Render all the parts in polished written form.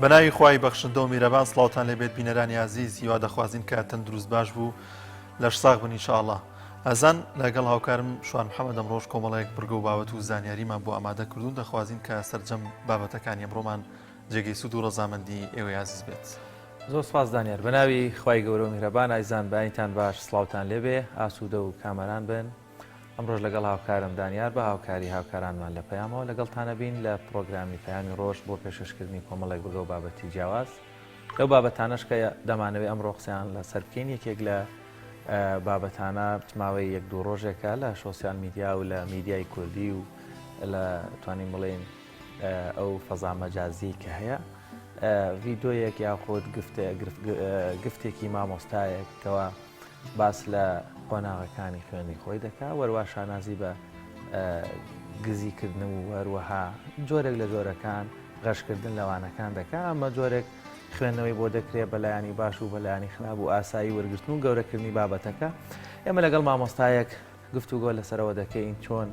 بەناوی خوای بەخشندە و میرەبان سڵاوتان لێبێت بینەرانی عزیز هیوا دەخوازین کە تەندروست باش بوو لەش ساغ بن ئینشاءڵڵا. ئەزان لەگەڵ هاوکارم شوان محەممەد ئەمڕۆژ کۆمەڵەیەک بڕگە و بابەت و زانیاریمان بۆ ئامادە کردوون دەخوازین کە سەرجەم بابەتەکانی ئەمڕۆمان جێگەی سوود و ڕەزامەندی ئێوەی عزیز بێت. زۆر سپاس دانیار بەناوی خوای گەورە و میهرەبان ئایزان بەینتان باش سڵاوتان لێبێ ئاسوودە و کامەران بن. ئەمڕۆژ لەگەڵ هاوکارم دانیار بە هاوکاری هاوکارانمان لە پەیامەوە لەگەڵتانە بین لە پرۆگرامی پەیامی ڕۆژ بۆ پێشکەشکردنی کۆمەڵێک بگە و بابەتی جیاواز. لەو بابەتانەش کە دەمانەوێت ئەمڕۆ قسەیان لەسەر بکەین یەکێک لە بابەتانە ماوەی یەک دوو ڕۆژێکە لە سۆسیال میدیا و لە میدیای کوردی و لە توانین بڵێن ئەو فەزا مەجازی کە هەیە ڤیدۆیەک یاخۆت گفتێکی مامۆستایەکەوە باس لە قۆناغەکانی خوێنی خۆی دەکات وەروە شانازی بە گزیکردن و هەروەها جۆرێک لە جۆرەکان غەشکردن لەوانەکان دەکات ئەمە جۆرێک خوێندنەوەی بۆ دەکرێت بەلایانی باش و بەلایانی خراپ و ئاسایی وەرگرتن و گەورەکردنی بابەتەکە. ئێمە لەگەڵ مامۆستایەک گفتوگۆ لەسەرەوە دەکەین چۆن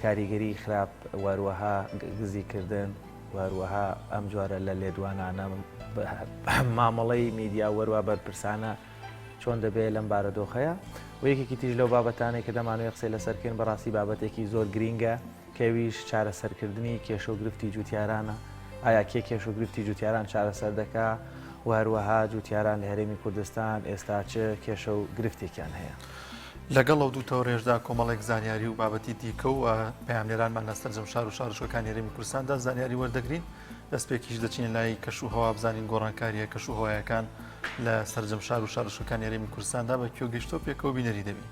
کاریگەری خراپ وەروەها گزیکردن وەروەها ئەم جۆرە لە لێدوانانە مامەڵەی میدیا وەروە بەرپرسانە چۆن دەبێت لەم بارە دۆخەیە و یەکێکی تیژ لەو بابەتانەی کە دەمانوێت قسەی لەسەرکردن بەڕاستی بابەتێکی زۆر گرینگە کەویش چارەسەرکردنی کێشە و گرفتی جوتیارانە. ئایا کێ کێش و گرفتی جوتیاران چارەسەر دەکات و هەروەها جوتیاران لە هەرێمی کوردستان ئێستا چ کێشە و گرفتێکیان هەیە. لەگەڵ ئەو دوو ڕێژدا کۆمەڵێک زانیاری و بابەتی دیکە و پەیامنێرانمان لەسەر جەمشار و شارۆچکەکانی هەرێمی کوردستاندا زانیاری وەردەگرین دەستپێکیش دەچین لای کەش و هەوا بزانین گۆڕانکاریە کەش و هەوایەکان لە سەرجەمشار و شارۆچکەکانی هەرێمی کوردستاندا بە کێو گەشتۆ پێکەوە بینەری دەبین.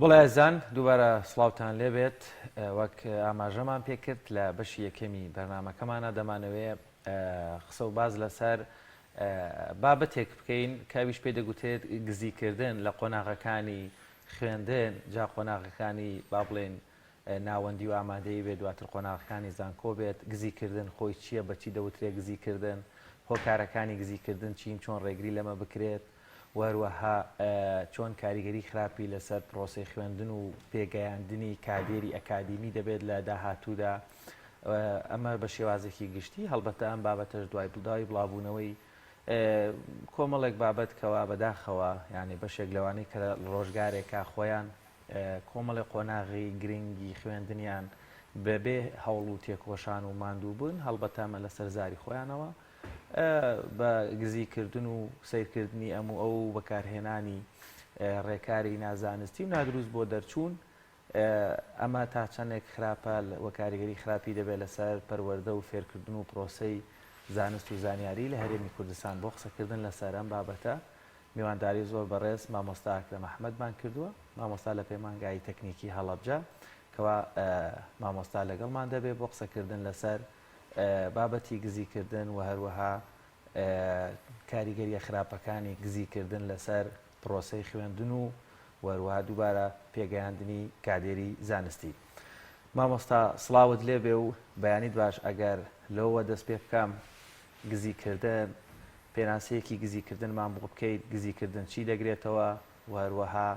بڵێزان دووبارە سڵاوتان لێبێت وەک ئاماژەمان پێکرد لە بەشی یەکەمی بەرنمەکەمانە دەمانەوێت قسە و باز لەسەر بابەتێک بکەین کاویش پێ دەگوتێت گزیکردن لە قۆناغەکانی خوێندن جا قۆناغەکانی با بڵێن ناوەندی و ئامادەی بێت دواتر قۆناغەکانی زانکۆ بێت گزیکردن خۆی چییە بەچی دەوترێت گزیکردن هۆکارەکانی گزیکردن چین چۆن ڕێگری لەمە بکرێت وەروەها چۆن کاریگەری خراپی لەسەر پرۆسی خوێندن و پێگەیاندنی کادێری ئەکادیمی دەبێت لە داهاتوودا ئەمە بە شێوازێکی گشتی هەڵبەتە ئەم بابەتەش دوای بڵاوبوونەوەی کۆمەڵێک بابەت کەوا بەداخەوە یعنی بەشێک لەوانەی کە ڕۆژگارێکا خۆیان کۆمەڵی قۆناغی گرنگی خوێندنیان بەبێ هەوڵ و تێکۆشان و ماندوو بوون هەڵبەتەمە لە سەرزاری خۆیانەوە بە گزیکردن و سیرکردنی ئەموو ئەو بەکارهێنانی ڕێکاری نازانستی و نادروست بۆ دەرچوون ئەمە تا چەندێک خراپە وە کاریگەری خراپی دەبێت لەسەر پەروەردە و فێرکردن و پرۆسەی زانست و زانیاری لە هەرێمی کوردستان بۆ قسەکردن لەسەر ئەم بابەتە میوانداری زۆر بەڕێز مامۆستا ئەکرەم ئەحمەدمان کردووە مامۆستا لە پەیمانگای تەکنیکی هەڵەبجە کەوا مامۆستا لەگەڵمان دەبێت بۆ قسەکردن لەسەر بابەتی گزیکردن و هەروەها کاریگەریە خراپەکانی گزیکردن لەسەر پرۆسەی خوێندن و وەروەها دووبارە پێگەیاندنی کادێری زانستی مامۆستا سڵاوت لێبێ و بەیانیت باش ئەگەر لەوە دەست پێ بکەم گزیکردن پێناسەیەکی گزیکردنمان بۆ بکەیت گزیکردن چی دەگرێتەوە وەروەها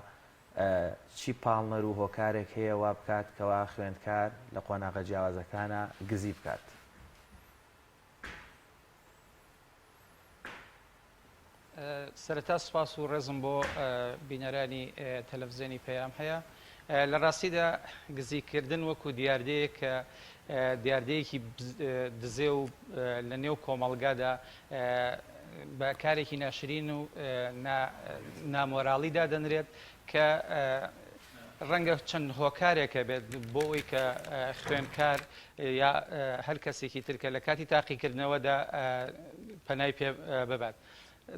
چی پاڵنەر و هۆکارێک هەیە وا بکات کەوا خوێندکار لە قۆناغە جیاوازەکانە گزی بکات سەرەتا سوپاس و ڕێزم بۆ بینەرانی تەلەڤیزیۆنی پەیام هەیە لە ڕاستیدا گزیکردن وەکو دیاردەیە کە دیاردەیەکی دزێ و لە نێو کۆمەڵگادا بە کارێکی ناشرین و نامۆراڵیدا دەنرێت کە ڕەنگە چەند هۆکارێکە بێت بۆ ئەوی کە خوێندکار یا هەر کەسێکی ترکە لە کاتی تاقیکردنەوەدا پەنای پێ ببات.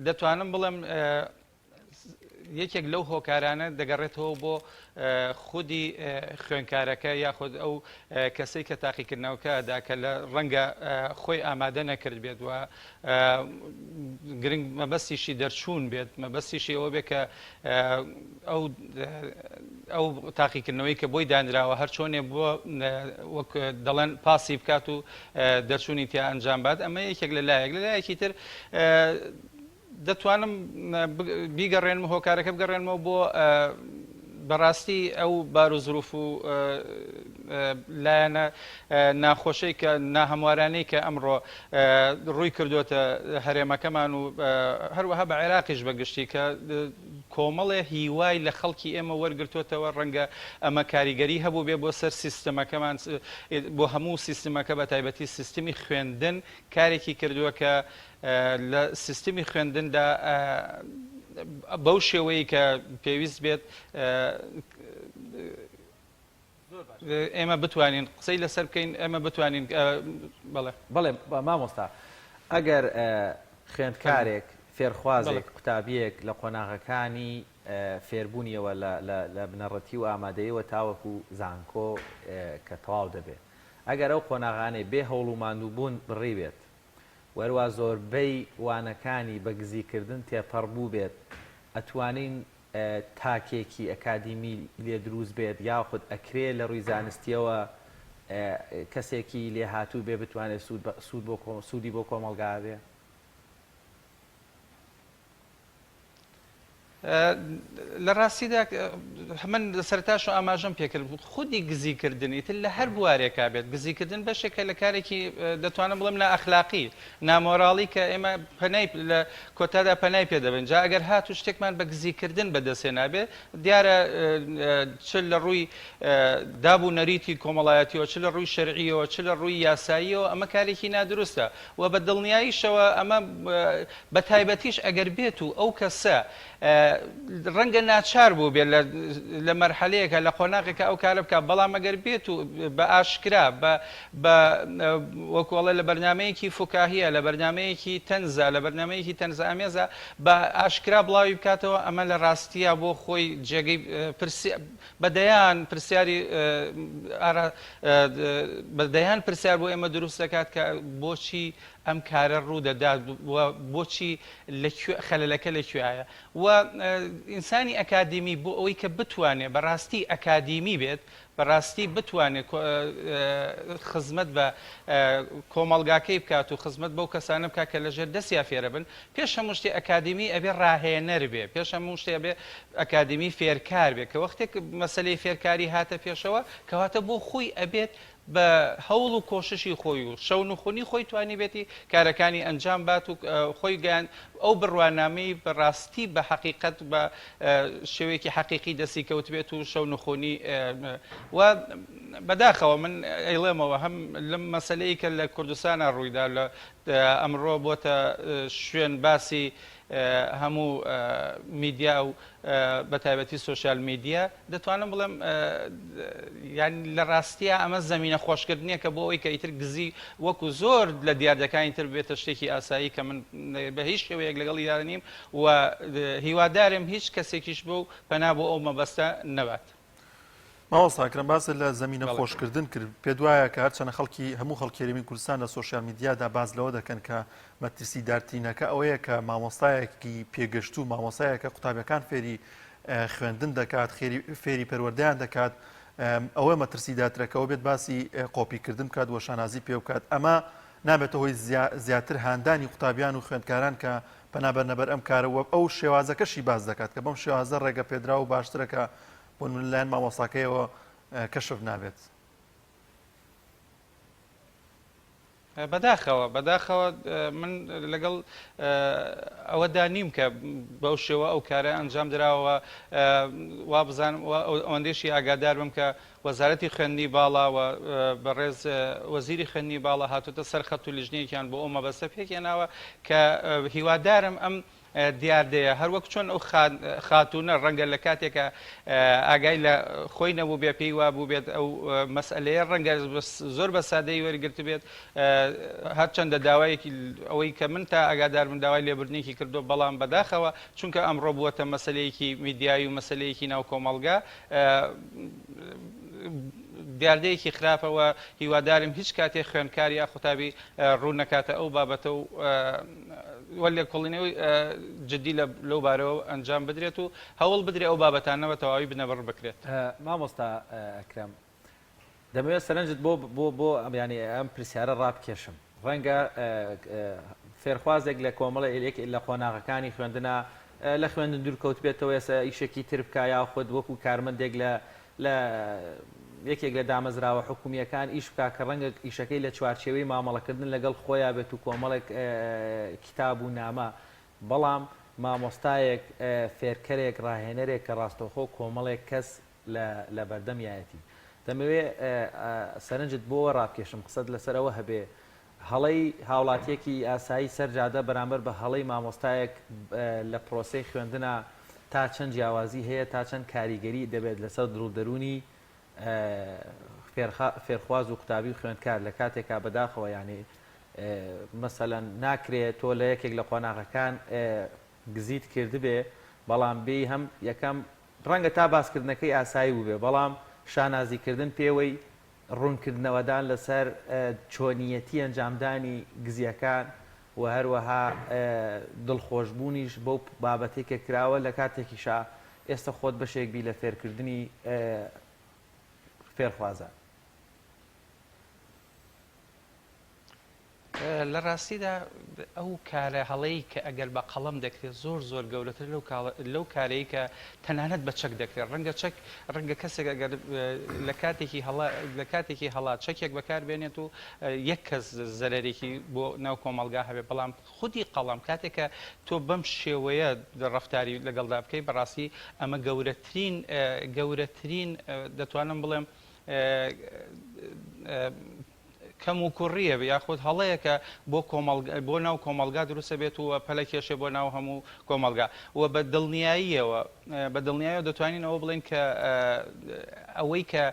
دەتوانم بڵێم یەکێک لەو هۆکارانە دەگەڕێتەوە بۆ خودی خوێنکارەکە یاخود ئەو کەسەی کە تاقیکردنەوەکەدا کە لە ڕەنگە خۆی ئامادە نەکرد بێت و گرنگ مەبەستیشی دەرچوون بێت مەبەستیشی ئەوە بێت کە ئەو تاقیکردنەوەی کە بۆی دانراوە هەر چۆنێ بۆ وەک دەڵێن پاسی بکات و دەرچوونی تیا ئەنجام بات ئەمە یەکێک لەلایەکی تر دەتوانم بیگەڕێنم هۆکارەکە بگەڕێنمەوە بۆ بەڕاستی ئەو بار و زروف و لایەنە ناخۆشەی کە ناهەموارانەی کە ئەمڕۆ ڕووی کردوتە هەرێمەکەمان و هەروەها بە عێراقیش بەگشتی کە کۆمەڵێ هیوای لە خەڵکی ئێمە وەرگرتوتەوە ڕەنگە ئەمە کاریگەری هەبوو بێ بۆ سەر سیستەمەکەمان بۆ هەموو سیستەمەکە بە تایبەتی سیستمی خوێندن کارێکی کردووە کە لە سیستمی خوێندندا بەو شێوەیە کە پێویست بێت ئێمە بتوانین قسەی لەسەر بکەین ئێمە بتوانین بەڵێ مامۆستا ئەگەر خوێندکارێک فێرخوازێک قوتابیەک لە قۆناغەکانی فێربوونیەوە لە بنەڕەتی و ئامادەیەوە تاوەکو زانکۆ کە تەواو دەبێت ئەگەر ئەو قۆناغانەی بێ هەوڵ و ماندووبوون بڕی بێت وەروە زۆربەی وانەکانی بە گزیکردن تێپەڕبوو بێت ئەتوانین تاکێکی ئەکادیمی لێ دروست بێت یاخود ئەکرێ لە ڕووی زانستیەوە کەسێکی لێ هاتوو بێ بتوانێت سوودی بۆ کۆمەڵگا بێ لە ڕاستیدا من سەرتاش و ئاماژەم پێکرد خودی گزیکردنی تر لە هەر بوارێکا بێت گزیکردن بەشێکە لە کارێکی دەتوانم بڵێم نا ئەخلاقی نامۆراڵی کە ئێمە پەنای لە کۆتادا پەنای پێ دەبن جا ئەگەر هاتو شتێکمان بە گزیکردن بەدەستێنابێ دیارە چ لە ڕووی دابوو نەریتی کۆمەڵایەتیەوە چ لە ڕووی شەرعیەوە چ لە ڕووی یاساییەوە ئەمە کارێکی نادروستە و بە دڵنیاییشەوە ئەمە بە تایبەتیش ئەگەر بێت و ئەو کەسە ڕەنگە ناچار بوو بێت لە مەرحەلەیەکە لە قۆناغێکە ئەو کارە بکە بەڵام ئەگەر بێت و بە ئاشکرا وەکوڵە لە بەرنمەیەکی فکاهیە لە بەرنمەیەکی تەنزە لە بەرنمەیەکی تەنزە ئامێزە بە ئاشکرا بڵاوی بکاتەوە ئەمە لە ڕاستیە بۆ خۆی جێگەی بەدەیان پرسیاری بەدەیان پرسیار بۆ ئێمە دروست دەکات کە بۆچی ئەم کارە ڕوو دەدات بۆچی خەلەلەکە لەکوێیە و ئینسانی ئەکادیمی بۆ ئەوەی کە بتوانێت بەڕاستی ئەکادیمی بێت بەڕاستی بتوانێت خزمەت بە کۆمەڵگاکەی بکات و خزمەت بەو کەسانە بکات کە لەژێر دەستیا فێرە بن پێش هەموو شتێ ئەکادیمی ئەبێ ڕاهێنەر بێ پێش هەموو شتێ بێ ئەکادیمی فێرکار بێ کە وەختێک مەسلەی فێرکاری هاتە پێشەوە کەواتە بۆ خۆی ئەبێت بە هەوڵ و کۆششی خۆی و شەو نخۆنی خۆی توانی بێتی کارەکانی ئەنجام بات و خۆی گەیان ئەو بڕوانامەی بەڕاستی بە حقیقت بە شێوەیەکی حقیقی دەستی کەوت بێت و شەو نخۆنی و بەداخەوە من ئەیڵێمەوە هەم لەم مەسلەی کە لە کوردستانە ڕوویدا لە ئەمڕۆ بۆتە شوێن باسی هەموو میدیا و بەتایبەتی سوۆشیال میدیا دەتوانم بڵێم یان لە ڕاستیە ئەمە زەمینە خۆشکردنیە کە بۆ ئەوەی کە ئیتر گزی وەکو زۆر لە دیاردەکانی تر بێتە شتێکی ئاسایی کە من بە هیچ شێوەیەک لەگەڵ یارە نیم و هیوادارم هیچ کەسێکیش بۆ و پەنا بۆ ئەو مەبەستە نەبات. ماوەساکرم باس لە زمینە خۆشکردن کرد پێ دوایە کە هەرچەنە خەڵکی هەموو خەڵکێرەمی کوردستان لە سوۆشیال میدیادا باز لەوە دەکەن کە مەترسیدارترینەکە ئەوەیە کە مامۆستایەکی پێگەشت و مامۆستایەکە قوتابیەکان فێری خوێندن دەکات فێری پەروەردەیان دەکات ئەوە مەترسیداترەکەەوە بێت باسی قۆپیکردن بکات و شانازی پێ بکات ئەمە نابێتە هۆی زیاتر هاندانی قوتابیان و خوێندکاران کە پەنابەر نەبەر ئەم کارەوە ئەو شێوازەکەشی باز دەکات کە بەم شێوازە ڕێگە پێدرا و باشترەکە بۆ لایەن مامۆستاکەیەوە کەشف نابێت. بەداخەوە من لەگەڵ ئەوەدا نیم کە بەو شێوە ئەو کارە ئەنجام درراوە وا بزانم ئەوەندێشی ئاگادار بم کە وەزارەتی خوێندنی باڵاوە بەڕێز وەزیری خوێندنی باڵا هاتوتە سەر خەت و لیژنەیەکیان بۆ ئەو مەبەستە پێکێناوە کە هیوادارم ئەم دیاردەیە هەروەک چۆن ئەو خاتونە ڕەنگە لە کاتێکە ئاگای لە خۆی نەبوو بێ پێی وا بوو بێت ئەو مەسئلەیە ڕەنگە زۆر بە سادەی وەرگرت بێت هەرچەندە داوایەکی ئەوەی کە من تا ئاگادار من داوای لێبوردنێکی کردو بەڵام بەداخەوە چونکە ئەمڕۆ بووەتە مەسلەیەکی میدیایی و مەسلەیەکی ناو کۆمەڵگا دیاردەیەکی خراپەوە هیوادارم هیچ کاتێک خوێندکاری یا قوتابی ڕوو نەکاتە ئەو بابەتە و وەلێ کۆڵینەوەی جددی لەو بارەوە ئەنجام بدرێت و هەوڵ بدرێت ئەو بابەتانەوە تەواوی بنەبڕ بکرێت. مامۆستا ئەکرەم دەمەوێت سەرنجت بۆ ینی ئەم پرسیارە ڕابکێشم ڕەنگە فێرخوازێک لە کۆمەڵە لە قۆناغەکانی خوێندنە لە خوێندن دوورکەوت بێتەوە ێستا ئیشێکی تر بکە یا خۆت وەکو کارمەندێک لە یەکێک لە دامەزراوە حکومیەکان ئیش بکە کە ڕەنگە ئیشەکەی لە چوارچێوەی مامەڵەکردن لەگەڵ خۆیان بێت و کۆمەڵێک کتاب و نامە بەڵام مامۆستایەک فێرکەرێک ڕاهێنەرێک کە ڕاستەوخۆ کۆمەڵێک کەس لە بەردەمیایەتی دەمەوێت سەرنجت بۆ ڕابکێشم قسەت لەسەرەوە هەبێ هەڵەی هاوڵاتیەکی ئاسایی سەرجادە بەرامبەر بە هەڵەی مامۆستایەک لە پرۆسەی خوێندنە تا چەند جیاوازی هەیە تا چەند کاریگەری دەبێت لەسەر دڵدەرونی فێرخواز و قوتابی و خوێندکار لە کاتێکا بەداخەوە یعنی مەسەلەن ناکرێت تۆ لە یەکێک لە قۆناغەکان گزیت کردبێ بەڵام بێ هەم یەکەم ڕەنگە تا باسکردنەکەی ئاسایی بوو بێ بەڵام شانازیکردن پێوەی ڕوونکردنەوەدان لەسەر چۆنیەتی ئەنجامدانی گزیەکان و هەروەها دڵخۆشببوونیش بەو بابەتێکە کراوە لە کاتێکیشا ئێستا خۆت بەشێک بی لە فێرکردنی فێرخوازە. لە ڕاستیدا ئەو کارە هەڵەی کە ئەگەر بە قەڵەم دەکرێت زۆر گەورەتر لەو کارەی کە تەنانەت بە چەک دەکرێت ڕەنگە کەسێک ئەگەر لە کاتێکی هەڵات چەکێک بەکاربێنێت و یەک کەس زەرێکی بۆ ناو کۆمەڵگا هەبێت بەڵام خودی قەڵەم کاتێکە تۆ بەم شێوەیە ڕەفتاری لەگەڵدا بکەی بەڕاستی ئەمە گەورەترین دەتوانم بڵێم کەم و کوڕیە یاخود هەڵەیەکە بۆ ناو کۆمەلگا دروستە بێت و پەلە کێشێ بۆ ناو هەموو کۆمەلگا و بە دڵنیاییەوە دەتوانین ئەوە بڵێن کە ئەوەی کە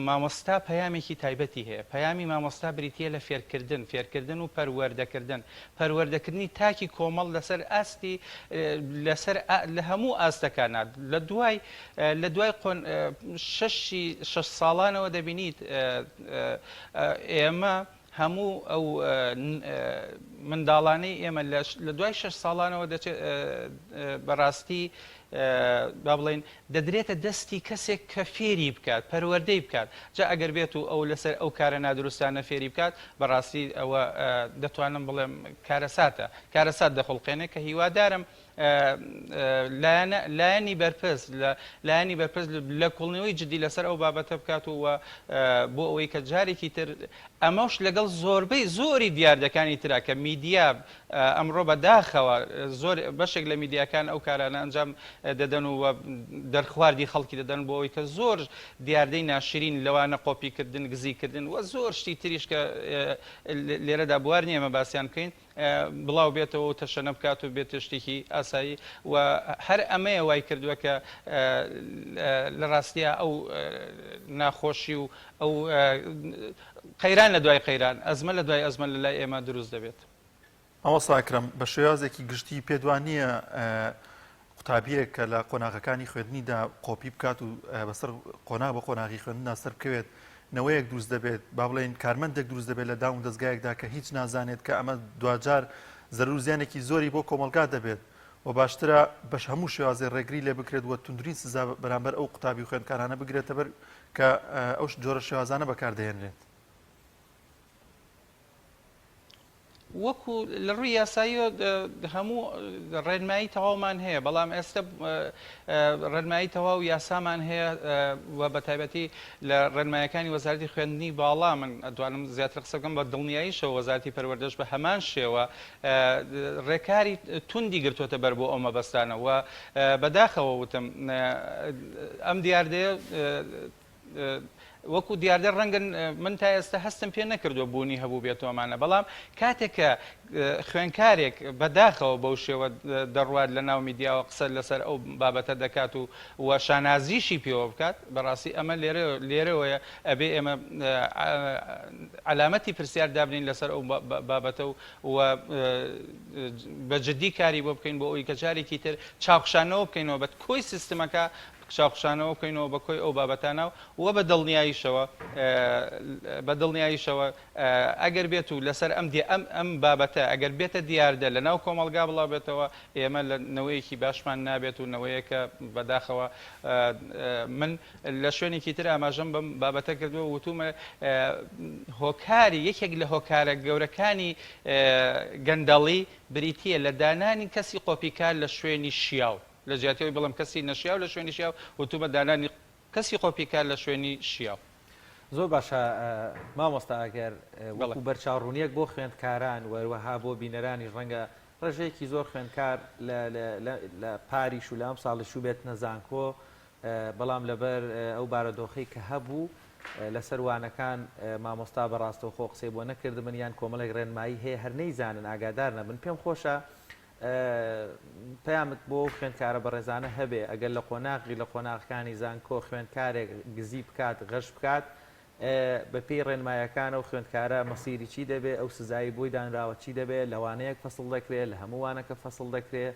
مامۆستا پەیامێکی تایبەتی هەیە پەیامی مامۆستا بریتە لە فێرکردن و پەروەردەکردنی تاکی کۆمەڵ لەسەر ئاستی لە هەموو ئاستەکانە لە دوای 6 ساڵانەوە دەبینیت ئێمە هەموو ئەو منداڵانەی ئێمە لە دوای 6 ساڵانەوە دەچێت بەڕاستی با بڵێن دەدرێتە دەستی کەسێک کە فێری بکات پەروەردەی بکات جا ئەگەر بێت و ئەو لەسەر ئەو کارە نادروستانە فێری بکات بەڕاستی ئەوە دەتوانم بڵێم کارەسات دەخڵقێنێ کە هیوادارم لایەنی بەرپرس لە کوڵنەوەی جدی لەسەر ئەو بابەتە بکات و بۆ ئەوەی کە جارێکی تر ئەمەش لەگەڵ زۆری دیاردەکانی ترا کە میدیا ئەمڕۆ بەداخەوە زۆر بەشێک لە میدیاکان ئەو کارانە ئەنجام دەدەن و دەرخواردی خەڵکی دەدەن بۆ ئەوەی کە زۆر دیاردەی ناشرین لەوانە قۆپیکردن گزیکردن و زۆر شتی تریش کە لێرەدا بوار نیە ئەمە باسییان بکەین بڵاو بێتەوە و تەشەنە بکات و بێت شتێکی ئاسایی و هەر ئەمەیە وای کردووە کە لە ڕاستیە ئەو ناخۆشی و ئەو قەیران لە دوای قەیران ئەزمە لە دوای ئەزمە لە لای ئێمە دروست دەبێت. ئەوە ئەکرم بە شێوازێکی گشتی پێدوانیە قوتابیەک کە لە قۆناغەکانی خوێندنیدا قۆپی بکات و بەسەر قۆناغ بە قۆناغی خوێندندا سەر بکەوێت نەوەیەک دروست دەبێت با بڵێن کارمەندێک دروست دەبێت لە داوم دەستگایەکدا کە هیچ نازانێت کە ئەمە دوجار زەرور زیانێکی زۆری بۆ کۆمەلگا دەبێت و باشترە بەش هەموو شێوازێ ڕێگری لێ بکرێت و توندرین سزا بەرامبەر ئەو قوتابی خوێندکارانە بگرێتە بەر کە ئەو جۆرە شێوازانە بەکاردەهێنرێت. وەکو لە ڕووی یاساییەوە هەموو ڕێنمایی تەواومان هەیە بەڵام ئێستا ڕێنمایی تەواو یاسامان هەیە و بە تایبەتی لە ڕێنمایەکانی وەزارەتی خوێندنی باڵا من ئەتوانم زیاتر قسە بکەم بە دڵنیاییشەوە وەزارەتی پەروەردەش بە هەمان شێوە ڕێکاری توندی گرتوۆتە بەر بۆ ئەو مەبەستانە و بەداخەوە وتم ئەم دیاردەیە وەکو دیاردە ڕەنگەن من تا ئێستا هەستم پێ نەکردووە بوونی هەبوو بێتەوەمانە بەڵام کاتێککە خوێنکارێک بەداخەوە بەو شێوە دەڕوات لە ناو میدیاوە قسە لەسەر ئەو بابەتە دەکات و شانازیشی پێوە بکات بەڕاستی ئەمە لێرەوەیە ئەبێ ئێمە علامەتی پرسیار دابنین لەسەر ئەو بابەتە و بەجددی کاری بۆ بکەین بۆ ئەوی کە جارێکی تر چاوخشانەوە بکەینەوە بە کۆی سیستمەکە چاوخشانەوە بکەینەوە بە کۆی ئەو بابەتانە و بە دڵنیاییشەوە ئەگەر بێت و لەسەر ئەم بابەتە ئەگەر بێتە دیاردە لە ناو کۆمەلگا بڵا بێتەوە ئێمە لە نەوەیەکی باشمان نابێت و نەوەیەکە بەداخەوە من لە شوێنێکی تر ئاماژەم بەم بابەتە کردووە وتومە هۆکاری یەکێک لە هۆکارە گەورەکانی گەندەڵی بریتیە لە دانانی کەسی قۆپیکار لە شوێنی شیاو لە جیاتەوەی بڵم کەسی نەشیاو لە شوێنی شیاو وتومە دانانی کەسی قۆپیکار لە شوێنی شیاو. زۆر باشە مامۆستا ئەگەر وەکو بەرچاوڕوونیەک بۆ خوێندکاران وەروەها بۆ بینەرانی ڕەنگە ڕێژەیەکی زۆر خوێندکار لە پاریش و لە ئەم ساڵیش و بێت نەزانکۆ بەڵام لەبەر ئەو بارەدۆخەی کە هەبوو لەسەر وانەکان مامۆستا بەڕاستەوە خۆ قسەی بۆ نەکردبن یان کۆمەڵێک ڕێنمایی هەیە هەر نەیزانن ئاگادار نەبن پێم خۆشە پەیامت بۆ خوێندکارە بەڕێزانە هەبێ ئەگەر لە قۆناغەکانی زانکۆ خوێندکارێک گزی بکات غەش بکات بە پێی ڕێنمایەکانە و خوێندکارە مەسیری چی دەبێت ئەو سزایی بۆی دانراوە چی دەبێت لەوانەیەک فەسڵ دەکرێت لە هەمووانەکە فەسڵ دەکرێت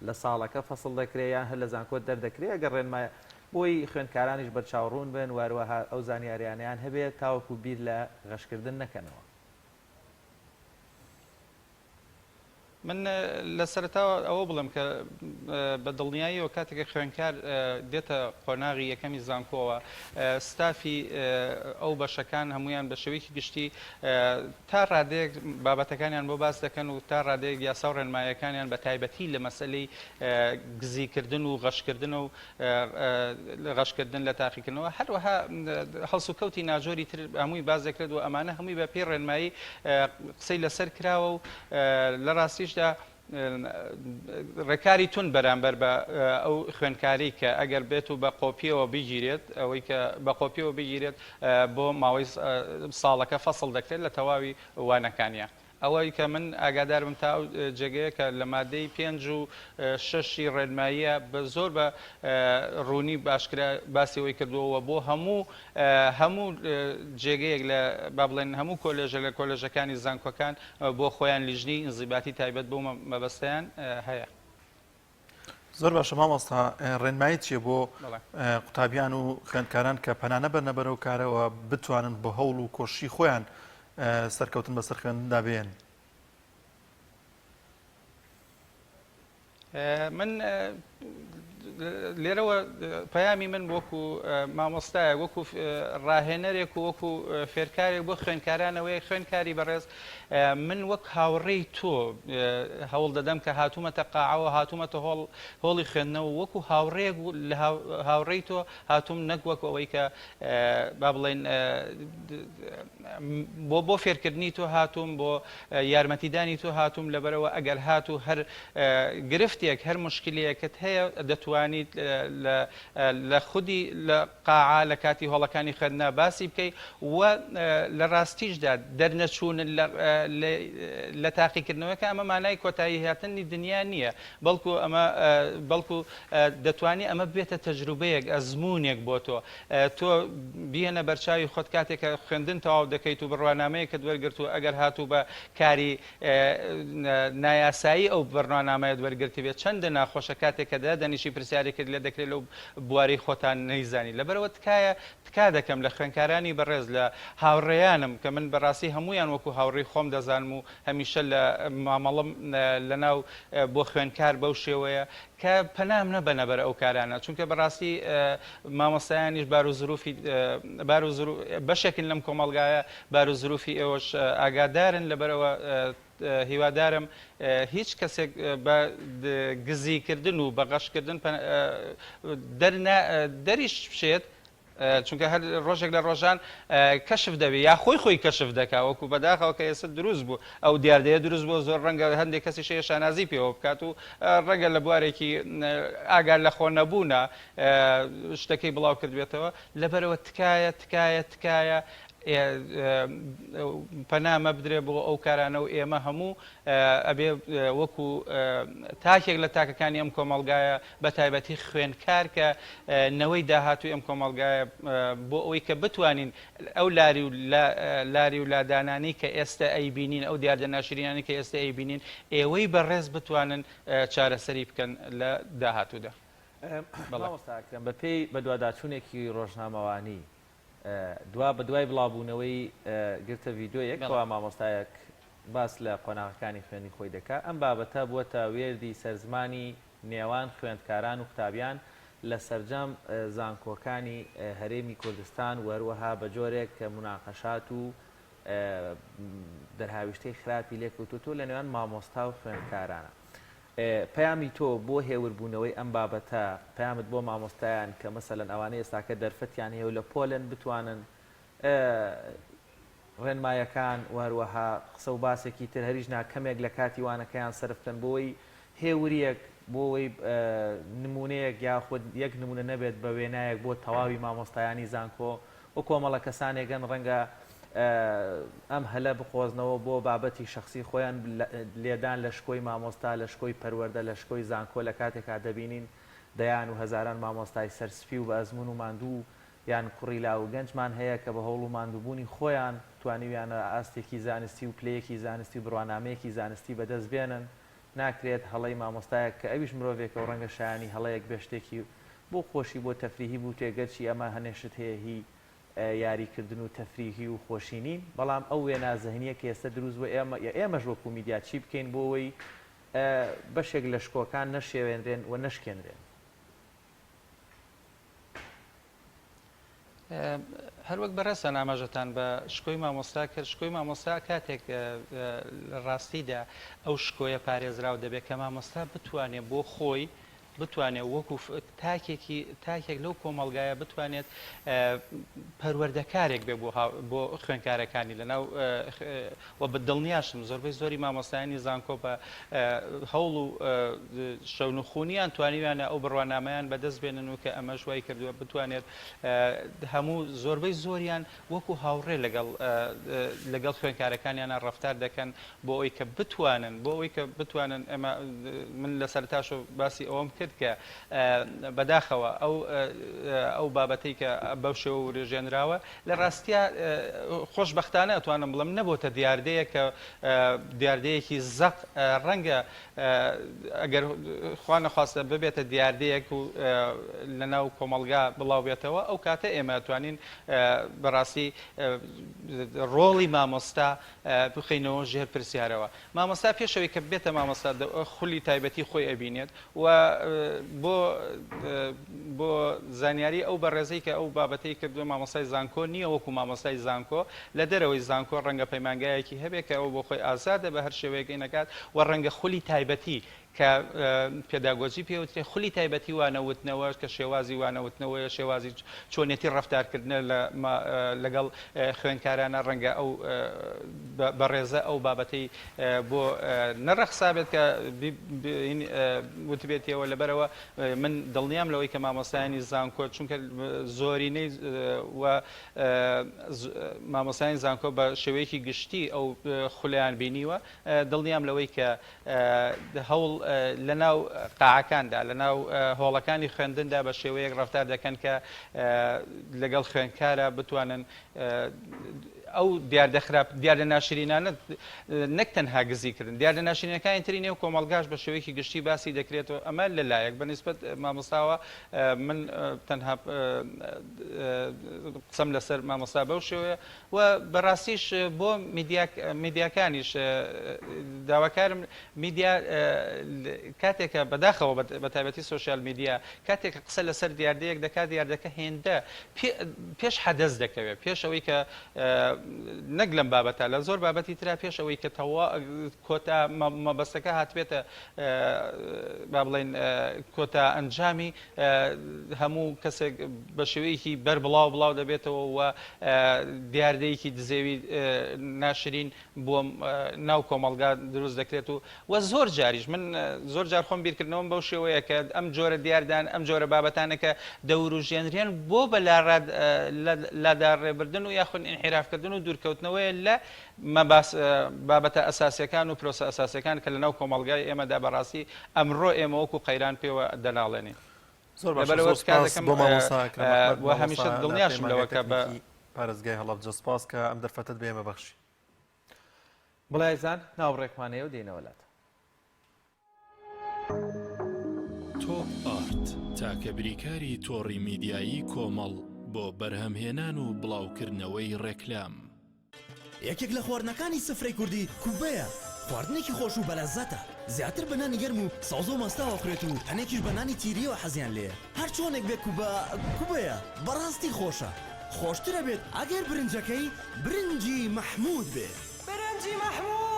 لە ساڵەکە فەسڵ دەکرێت یان هەر لە زانکۆ دەردەکرێت ئەگەر ڕێنمایە بۆی خوێندکارانیش بەرچاوڕوون بن واروەها ئەو زانیاریانیان هەبێت تاوەکو بیر لە غەشکردن نەکەنەوە. من لە سەرتاوە ئەوە بڵم کە بە دڵنیاییەوە کاتێکە خوێنکار دێتە قۆناغی یەکەمی زانکۆوە ستافی ئەو بەشەکان هەمویان بە شێوەیەکی گشتی تا ڕادەیەک بابەتەکانیان بۆ باس دەکەن و تا ڕادەیەک یاسا و ڕێنمایەکانیان بە تایبەتی لە مەسەلەی گزیکردن و غەشکردن و غەشکردن لە تاقیکردنەوە هەروەها هەڵسوکەوتی ناجۆری تر هەمووی باز دەکرێت و ئەمانە هەمووی بە پێی ڕێنمایی قسەی لەسەر کراوە و لە ڕاستیشدا ڕێکاری تون بەرامبەر بە ئەو خوێندکاری کە ئەگەر بێت و بە قۆپیەوە بگیرێت ئەوەی کە بە قۆپیەوە بگیرێت بۆ ماوەی ساڵەکە فەسڵ دەکرێت لە تەواوی وانەکانیە. ئەوەی کە من ئاگادارم تا جێگەیە کە لە مادەی 5 و 6 ڕێنماییە بە زۆر بە ڕوونی باشکرا باسیەوەی کردووەوە بۆ هەموو جێگەیەک لە با بڵێن هەموو کۆلێژە لە کۆلێژەکانی زانکۆکان بۆ خۆیان لیژنی ئینزیباتی تایبەت بۆ مەبەستیان هەیە. زۆر باشە مامۆستا ڕێنمایی چیە بۆ قوتابیان و خوێندکاران کە پەنانە بەرنە بەرەو کارەوە بتوانن بە هەوڵ و کۆشی خۆیان سەرکەوتن بەسەر خوێندندا بێن؟ من لێرەوە پەیامی من وەکو مامۆستایە وەکو ڕاهێنەرێک و وەکو فێرکارێک بۆ خوێندکارانەوەی خوێندکاری بەڕێز من وەک هاوڕێی تۆ هەوڵ دەدەم کە هاتوومەتە قاعەوە هاتوومەتە هۆڵی خوێندنەوە وەکو هاوڕێک لە هاوڕێی تۆ هاتووم نەک وەک ئەوەی کە با بڵێن بۆ فێرکردنی تۆ هاتووم بۆ یارمەتیدانی تۆ هاتووم لەبەرەوە ئەگەر هاتوو هەر گرفتێک هەر مشکلەکەت هەیە دەتوانیت لە خودی لە قاعە لە کاتی هۆڵەکانی خوێندنا باسی بکەیت و لە ڕاستیشدا دەرنەچوونن لە تاقیکردنەوەکە ئەمە مانای کۆتایی هاتنی دنیا نییە بەڵکو دەتوانێت ئەمە بێتە تەجروبەیەک ئەزمونێک بۆ تۆ بیهێنە بەرچاوی خۆت کاتێکە خوێندن تەواو دەکەیت و بڕوانامەیە کە دووەرگرت و ئەگەر هاتوو بە کاری نایاسایی ئەو بڕوانامەیە دووەرگرتی بێت چەندە ناخۆشە کاتێککە دەنیشی پرسیاری کرد لێ دەکرێت لەو بواری خۆتان نەیزانی لەبەرەوە تکا دەکەم لە خوێندکارانی بەڕێز لە هاوڕێیانم کە من بەڕاستی هەمویان وەکو هاوڕێی خۆم دەزانم و هەمیشە لە مامەڵم لەناو بۆ خوێندکار بەو شێوەیە کە پەنام نەبەنە بەر ئەو کارانە چونکە بەڕاستی مامۆستایانیش بەشێکن لەم کۆمەڵگایە بار و زروفی ئێوەش ئاگادارن لەبەرەوە هیوادارم هیچ کەسێک بە گزیکردن و بە غەشکردن دەریش بشێت چونکە هەر ڕۆژێک لە ڕۆژان کەشف دەبێت یا خۆی کەشف دەکا وەکو بەداخەوە کە ئێستا دروست بوو ئەو دیاردەیە دروست بۆ زۆر ڕەنگە هەندێک کەسی شەیە شانازی پێوە بکات و ڕەنگە لە بوارێکی ئاگار لە خۆ نەبوونە شتەکەی بڵاو کردوێتەوە لەبەرەوە تکایە پەنامە بدرێ بۆ ئەو کارانە و ئێمە هەموو ئەبێ وەکو تاکێک لە تاکەکانی ئەم کۆمەڵگایە بە تایبەتی خوێندکار کە نەوەی داهاتوی ئەم کۆمەڵگایە بۆ ئەوەی کە بتوانین ئەو لاری و لادانانی کە ئێستا ئەیبینین ئەو دیاردە ناشرینانی کە ئێستا ئەیبینین ئێوەی بەڕێز بتوانن چارەسەری بکەن لە داهاتوودا. بەڵام بە پێی بە دوواداچوونێکی ڕۆژنامەوانی دوا بە دوای بڵاوبوونەوەی گرتە ڤیددیۆیەکەوە مامۆستایەک باس لە قۆناغەکانی خوێنی خۆی دەکات ئەم بابەتە بووەتە وێردی سەرزمانی نێوان خوێندکاران و قوتابیان لە سەرجەم زانکۆکانی هەرێمی کوردستان وەروەها بە جۆرێک کە مناقەشات و دەرهاویشتەی خراپی لێکەوتوتۆ لە نێوان مامۆستا و خوێندکارانە. پەیامی تۆ بۆ هێوربوونەوەی ئەم بابەتە پەیامت بۆ مامۆستایان کە مەسەلەن ئەوانەیە ئێستاکە دەرفەتیان هەیە و لە پۆلەن بتوانن ڕێنمایەکان وەروەها قسە و باسێکی تر هەریژنا کەمێک لە کاتی وانەکەیان سەرفتن بۆی هێوریەک بۆی نمونەیەک یاخود یەک نمونە نەبێت بە وێنایەک بۆ تەواوی مامۆستایانی زانکۆ و کۆمەڵە کەسانێکگەن ڕەنگە ئەم هەلە بخۆزنەوە بۆ بابەتی شخصی خۆیان لێدان لە شکۆی مامۆستا لە شکۆی پەروەردە لە شکۆی زانکۆ لە کاتێکا دەبینین دەیان و هەزاران مامۆستای سەرسپی و بە ئەزمون و ماندوو یان کوڕی لاو گەنجمان هەیە کە بە هەوڵ و ماندووبوونی خۆیان توانیویانە ئاستێکی زانستی و پلەیەکی زانستی و بڕوانامەیەکی زانستی بەدەست بێنن ناکرێت هەڵەی مامۆستایە کە ئەویش مرۆڤێکە و ڕەنگە شایانی هەڵەیەک بێشتێکی بۆ خۆشی بۆ تەفریحی بوو تێگەرچی ئەمە هەنێشت هەیە هی یاریکردن و تەفریحی و خۆشینین بەڵام ئەو وێنە زەهنیە کە ئێستا دروست بۆ ئێمەش وەکو میدیا چی بکەین بۆەوەی بەشێک لە شکۆکان نەشێوێنرێن و نەشکێنرێن. هەروەک بەڕێسە نامەژەتان بە شکۆی مامۆستا کرد شکۆی مامۆستا کاتێک ڕاستیدا ئەو شکۆیە پارێزراو دەبێت کە مامۆستا بتوانێت بۆ خۆی بتوانێت وەکو تاکێک لەو کۆمەڵگایە بتوانێت پەروەردەکارێک بێ بۆ خوێندکارەکانی لەناو و بە دڵنیاشم زۆربەی زۆری مامۆستایانی زانکۆ بە هەوڵ و شەونخونیان توانیوانە ئەو بڕوانامەیان بەدەست بێنن و کە ئەمە ژوای کردووە بتوانێت هەموو زۆربەی زۆریان وەکو هاوڕێ لەگەڵ خوێندکارەکانیانە ڕەفتار دەکەن بۆ ئەوی کە بتوانن ئەمە من لە سەرتاشۆ باسی ئەوەم کرد کە بەداخەوە ئەو بابەتەی کە بەو شێوە ورێژێنراوە لە ڕاستیە خۆشبەختانە ئەتوانم بڵم نەبووتە دیاردەیە کە دیاردەیەکی زەق ڕەنگە ئەگەر خوا نەخواستە ببێتە دیاردەیەک و لەناو کۆمەڵگا بڵاو بێتەوە ئەو کاتە ئێمە ئەتوانین بەڕاستی ڕۆڵی مامۆستا بخینەوە ژێر پرسیارەوە. مامۆستا پێشەوەی کە بێتە مامۆستا خولی تایبەتی خۆی ئەبینێت و بۆ زانیاری ئەو بەڕێزەی کە ئەو بابەتەی کردووە مامۆستای زانکۆ نییە وەکو مامۆستای زانکۆ لە دەرەوەی زانکۆ ڕەنگە پەیمانگایەکی هەبێت کە ئەو بۆ خۆی ئازادە بە هەر شێوەیەکی نەکات و ڕەنگە خولی تایبەتی کە پێداگۆجی پێوترێ خولی تایبەتی وانەوتنەوە کە شێوازی وانەوتنەوەیە شێوازی چۆنیەتی ڕەفتارکردنە لەگەڵ خوێندکارانە ڕەنگە ئەو بەڕێزە ئەو بابەتەی بۆ نەڕەخسابێت کە وتبێتەوە لەبەرەوە من دڵنیام لەوەی کە مامۆستایانی زانکۆ چونکە زۆرینەی و مامۆستایانی زانکۆ بە شێوەیەکی گشتی ئەو خولیان بینیوە دڵنیام لەوەی کە هەوڵ لەناو قاعەکاندا لەناو هۆڵەکانی خوێندندا بە شێوەیەک ڕەفتار دەکەن کە لەگەڵ خوێندکارە بتوانن ئەو دیاردە ناشرینانە نەک تەنها گزیکردن دیاردە ناشرینەکانی تری نێو کۆمەڵگاش بە شێوەیەکی گشتی باسی دەکرێتەوە ئەمە لەلایەک بەنسبەت مامۆستاوە من تەنها قسەم لەسەر مامۆستا بەو شێوەیە و بەڕاستیش بۆ میدیاکانیش داواکارم میدیا کاتێکە بەداخەوە بە تایبەتی سۆشیال میدیا کاتێکە قسە لەسەر دیاردەیەک دەکات دیاردەکە هێندە پێش حەدەس دەکەوێت پێش ئەوەی کە نەک لەم بابەتە لە زۆر بابەتی ترا پێش ئەوەی کە کۆتا مەبەستەکە هاتبێتە با بڵێن کۆتا ئەنجامی هەموو کەسێک بە شێوەیەکی بڵاو دەبێتەوە و دیاردەیەکی دزێوی ناشرین بۆ ناو کۆمەڵگا دروست دەکرێت و زۆر جاریش من زۆر جار خۆم بیرکردنەوەم بەو شێوەیە کە ئەم جۆرە دیاردان ئەم جۆرە بابەتانە کە دەوروژێنرێن بۆ بە لادارڕێبردن و یاخود انحرافکردن و دوورکەوتنەوەیە لە بابەتە ئەساسیەکان و پرۆسە ئەساسیەکان کە لەناو کۆمەڵگای ئێمەدا بەڕاستی ئەمڕۆ ئێمە وەکو قەیران پێوە دەناڵێنین و هەمیشە دڵنیاشم لەوە کە بە پارێزگای هەڵەبجە سپاس کە ئەم دەرفەتت بێمە بەخشی بڵایزان ناوڕێکمانەیە و دێنەوەلات تۆپ ئارت تاکە بریکاری تۆڕی میدیایی کۆمەڵ بۆ بەرهەمهێنان و بڵاوکردنەوەی ڕێکلام یەکێک لە خواردنەکانی سفرەی کوردی کوبەیە خواردنێکی خۆش و بەلەزەتە زیاتر بەنانی گەرم و ساوز و ماستاوە فرێت و هەنێکیش بەنانی تیریەوە حەزیان لێ هەر چۆنێک بێ کوبەیە بەڕاستی خۆشە خۆشترە بێت ئەگەر برنجەکەی برنجی مەحموود بێ برنجی مەحموود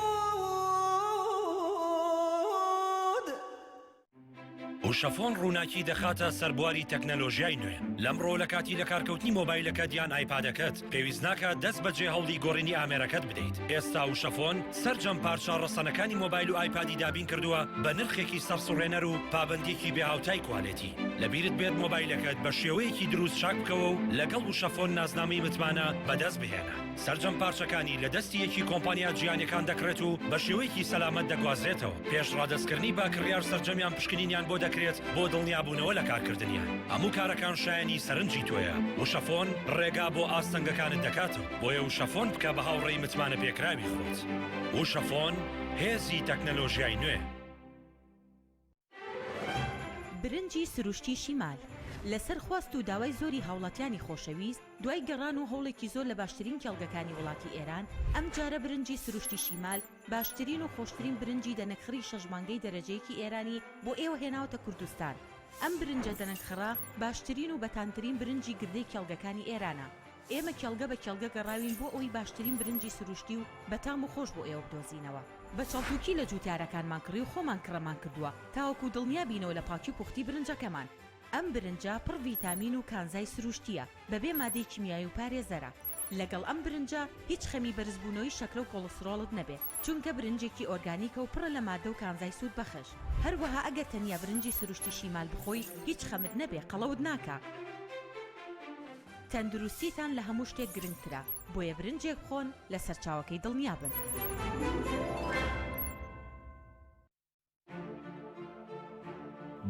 وشەفۆن ڕووناکی دەخاتە سەربواری تەکنەلۆژیای نوێ لەمڕۆ لە کاتی لە کارکەوتنی مۆبایلەکەت یان ئایپادەکەت پێویست ناکە دەست بەجێ هەوڵی گۆڕینی ئامێرەکەت بدەیت ئێستا وشەفۆن سەرجەم پارچە ڕەسەنەکانی مۆبایل و ئایپادی دابین کردووە بە نرخێکی سەرسوڕێنەر و پابندێکی بێهاوتای کوالێتی لەبیرت بێت مۆبایلەکەت بە شێوەیەکی دروست چاک بکەوە و لەگەڵ وشەفۆن نازنامەی متمانە بەدەست بهێنە سەرجەم پارچەکانی لە دەستی یەکی کۆمپانیا جیهانیەکان دەکرێت و بە شێوەیەکی سەلامەت دەگوازرێتەوە پێش ڕادەستکردنی با کڕیار سەرجەمیان پشکنینیان بۆ دەکرێت بۆ دڵنیابوونەوە لە کارکردنیان هەموو کارەکان شایانی سەرنجی تۆیە وشەفۆن ڕێگا بۆ ئاستەنگەکانت دەکاتەوە بۆیە وشەفۆن بکە بە هاوڕێی متمانە پێکراوی خۆت وشەفۆن هێزی تەکنەلۆژیای نوێ برنجی سروشتی شیمال لەسەر خواست و داوای زۆری هاوڵاتیانی خۆشەویست دوای گەڕان و هەوڵێکی زۆر لە باشترین کێڵگەکانی وڵاتی ئێران ئەم جارە برنجی سروشتی شیمال باشترین و خۆشترین برنجی دەنەکخڕی شەژمانگەی دەرەجەیەکی ئێرانی بۆ ئێوە هێناوتە کوردستان ئەم برنجە دەنەکخڕا باشترین و بەتانترین برنجی گردەی کێڵگەکانی ئێرانە ئێمە کێڵگە بە کێڵگە گەڕاوین بۆ ئەوەی باشترین برنجی سروشتی و بەتام و خۆش بۆ ئێوە بدۆزینەوە بە چەڵتوکی لە جوتیارەکانمان کڕی و خۆمان کڕەمان کردووە تاوەکو دڵنیا بینەوە لە پاکی و پوختی برنجەکەمان. ئەم برنجە پڕ ڤیتامین و کانزای سروشتیە بەبێ مادەی کیمیایی و پارێزەرە. لەگەڵ ئەم برنجە هیچ خەمی بەرزبوونەوەی شەکرە و کۆلسترۆڵت نەبێ چونکە برنجێکی ئۆرگانیکە و پڕە لە مادە و کانزای سوود بەخش. هەروەها ئەگەر تەنیا برنجی سروشتی شیمال بخۆی هیچ خەمت نەبێ قەڵەوت ناکە. تەندروستیتان لە هەموو شتێک گرنگترە بۆیە برنجێک خۆن لە سەرچاوەکەی دڵنیا بن.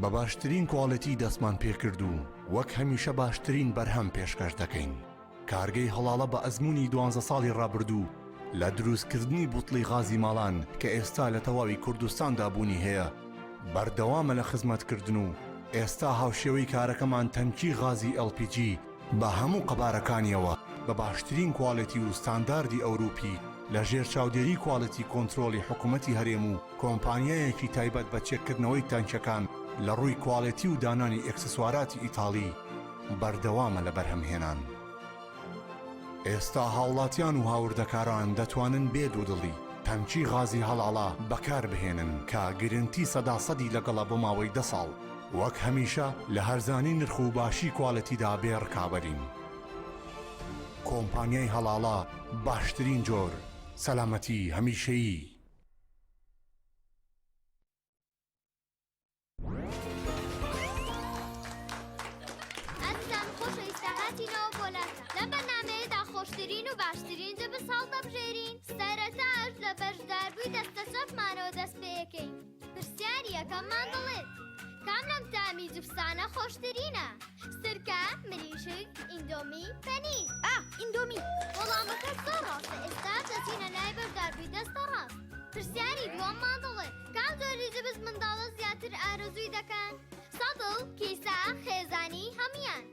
بە باشترین کواڵەتی دەستمان پێکرد و وەک هەمیشە باشترین بەرهەم پێشکەش دەکەین. کارگەی هەڵاڵە بە ئەزمموی 12 ساڵی ڕابردوو لە دروستکردنی بوتڵی غازی ماڵان کە ئێستا لە تەواوی کوردستاندا بوونی هەیە بەردەوامە لە خزمەتکردن و ئێستا هاوشێوەی کارەکەمان تەنکی غازی LPG بە هەموو قەبارەکانیەوە بە باشترین کواڵەتی و ستانداردی ئەوروپی لە ژێر چاودێری کواڵەتی کۆنتترۆلی حکوومەتی هەرێم و کۆمپانیایەکی تایبەت بە چێککردنەوەی تانکەکان لە ڕووی کواڵەتی و دانانی ئەکسسواراتی ئیتاڵی بەردەوامە لە بەرهەمهێنان. ئێستا هاوڵاتیان و هاوردەکاران دەتوانن بێ دوودڵی تەنکی غازی هەڵاڵا بەکار بهێنن کە گرنتی 100% لەگەڵە بۆ ماوەی 10 ساڵ. وەک هەمیشە لە هەرزانی نرخ و باشی کواڵەتیدا بێڕکابەرین. کۆمپانیای هەڵاڵا باشترین جۆر سەلامەتی هەمیشەیی. ئەزیزان خۆشەویستە هاتینەوە بۆلاتە لەم بەرنامەیەدا خۆشترین و باشترین جە بەساڵ دەبژێرین. سەرەتاش لە بەشداربووی دەستە چەپمانەوە دەست پێ یەکەین. پرسیاری یەکەممان دەڵێت کام لەم تامی جوفسانە خۆشترینە؟ سرکە، مریشک، ئیندۆمی، پەنیر؟ ئیندۆمی. وەڵامەکە زۆر ڕاستە. ئێستا دەچینە لای بەشداربووی دەستە ڕاست. پرسیاری دووەممان دەڵێت کام جۆری جبس منداڵە زیاتر ئارەزووی دەکەن؟ سەدڵ، کیسە، خێزانی، هەمویان؟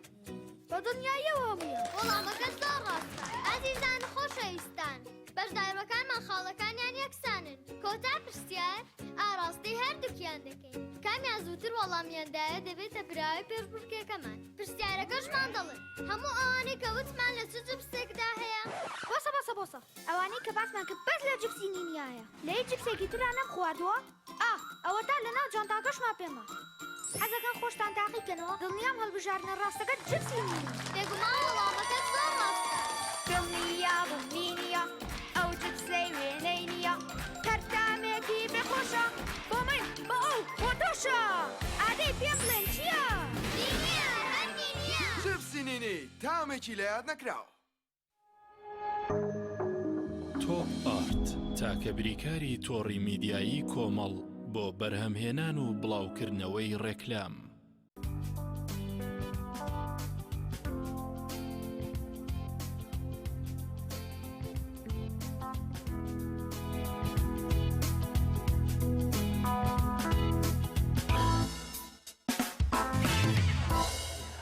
بە دنیایەوە هەمویان. وەڵامەکە زۆر ڕاستە. ئازیزان خۆشەویستان، بەشداربەکانمان خاڵەکانیان یەکسانن. کۆتا پرسیار ئاڕاستی هەردووکیان دەکەین. کامیان زووتر وەڵامیاندایە دەبێتە براوی پێشبڕکێکەکەمان. پرسیارەکەشمان دەڵێت هەموو ئەوانەی کە وتمان لە چ جبسێکدا هەیە؟ بۆسە ئەوانەی کە باسمان کرد بەس لە جبسی نینیایە. لە هیچ جبسێکی ترا نەم خواردووە؟ ئەوە تا لەناو جانتاکەشمان پێما. حەزەکەن خۆشتان تاقیکەنەوە دڵنیام هەڵبژاردنە ڕاستەکە جبسی نینی. بێگومان وەڵامەکە زۆر ڕاستە. دڵنیا نینیە ئەو جبسەی وێنەی نییە. کەرتامێکی بێخۆشە بۆ من بۆ ئەو بۆ تۆشە. ئادەی پێم بڵێن چییە؟ نینیە هەر نینیە. جبسی نینی تامێکی لە یاد نەکراوە. تۆپ ئارت تاکە بریکاری تۆڕی میدیایی کۆمەڵ بۆ بەرهەمهێنان و بڵاوکردنەوەی ڕێکلام.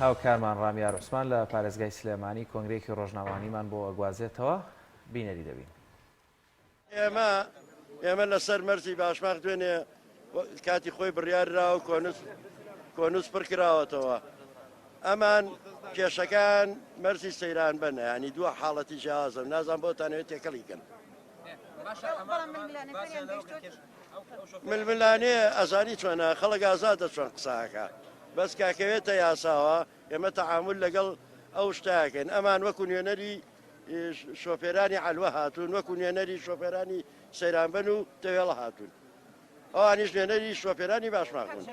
هاوکارمان ڕامیار عوسمان لە پارێزگای سلێمانی کۆنگرێکی ڕۆژناوانیمان بۆ ئەگوازێتەوە بینەری دەبین. ئێمە لەسەر مەرزی باشماق دوێنێ کاتی خۆی بڕیاررا و کۆنووس پڕ کراوەتەوە. ئەمان کێشەکان مەرزی سەیران بنە ینی دووە حاڵەتی جیازم نازان بۆتانەوێت تێکەڵیکەن. ململانێ ئەزانی چۆنە خەڵک ئازادە چۆن قساکە. بەس کاکەوێتە یاساوە ئێمە تەعامل لەگەڵ ئەو شتاکەن. ئەمان وەکو نوێنەری شۆفێرانی عەلوە هاتوون، وەکو نوێنەری شۆفێرانی سەیرانبەن و تەوێڵە هاتوون. ئەوانیش نوێنەری شۆفێرانی باشماق بوون.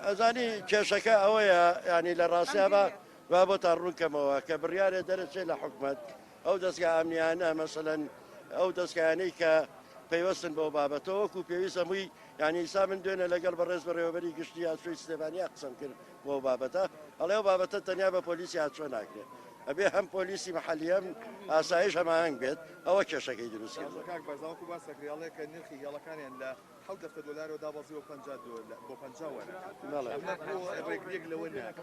ئەزانی کێشەکە ئەوەیە ینی لە ڕاستیابە با بۆتان ڕوونکەمەوە کە بڕیارێ دەرەچێت لە حکومەت ئەو دەستگا ئەمنیانە مەسەلەن ئەو دەستگایانەی کە پەیوەستن بۆ بابەتەوە وەکو پێویست هەمووی ینی ئیسا من دوێنە لەگەڵ بەڕێز بەڕێوەبەری گشتی یاسوی سلێمانیا قسەم کرد بۆ بابەتە ئەڵێ ئەو بابەتە تەنیا بە پۆلیسی هاتچۆ ناکرێت. ئەبێ هەم پۆلیسی مەحەلیەم ئاسایش هەماهنگ بێت ئەوە کێشەکەی دروست کرد. بەزاوکو باسەکریاڵێ کە نرخی هێڵەکانیان لە $7 دابەزی بۆ 50 ڕێگرێک لەوە ناکە.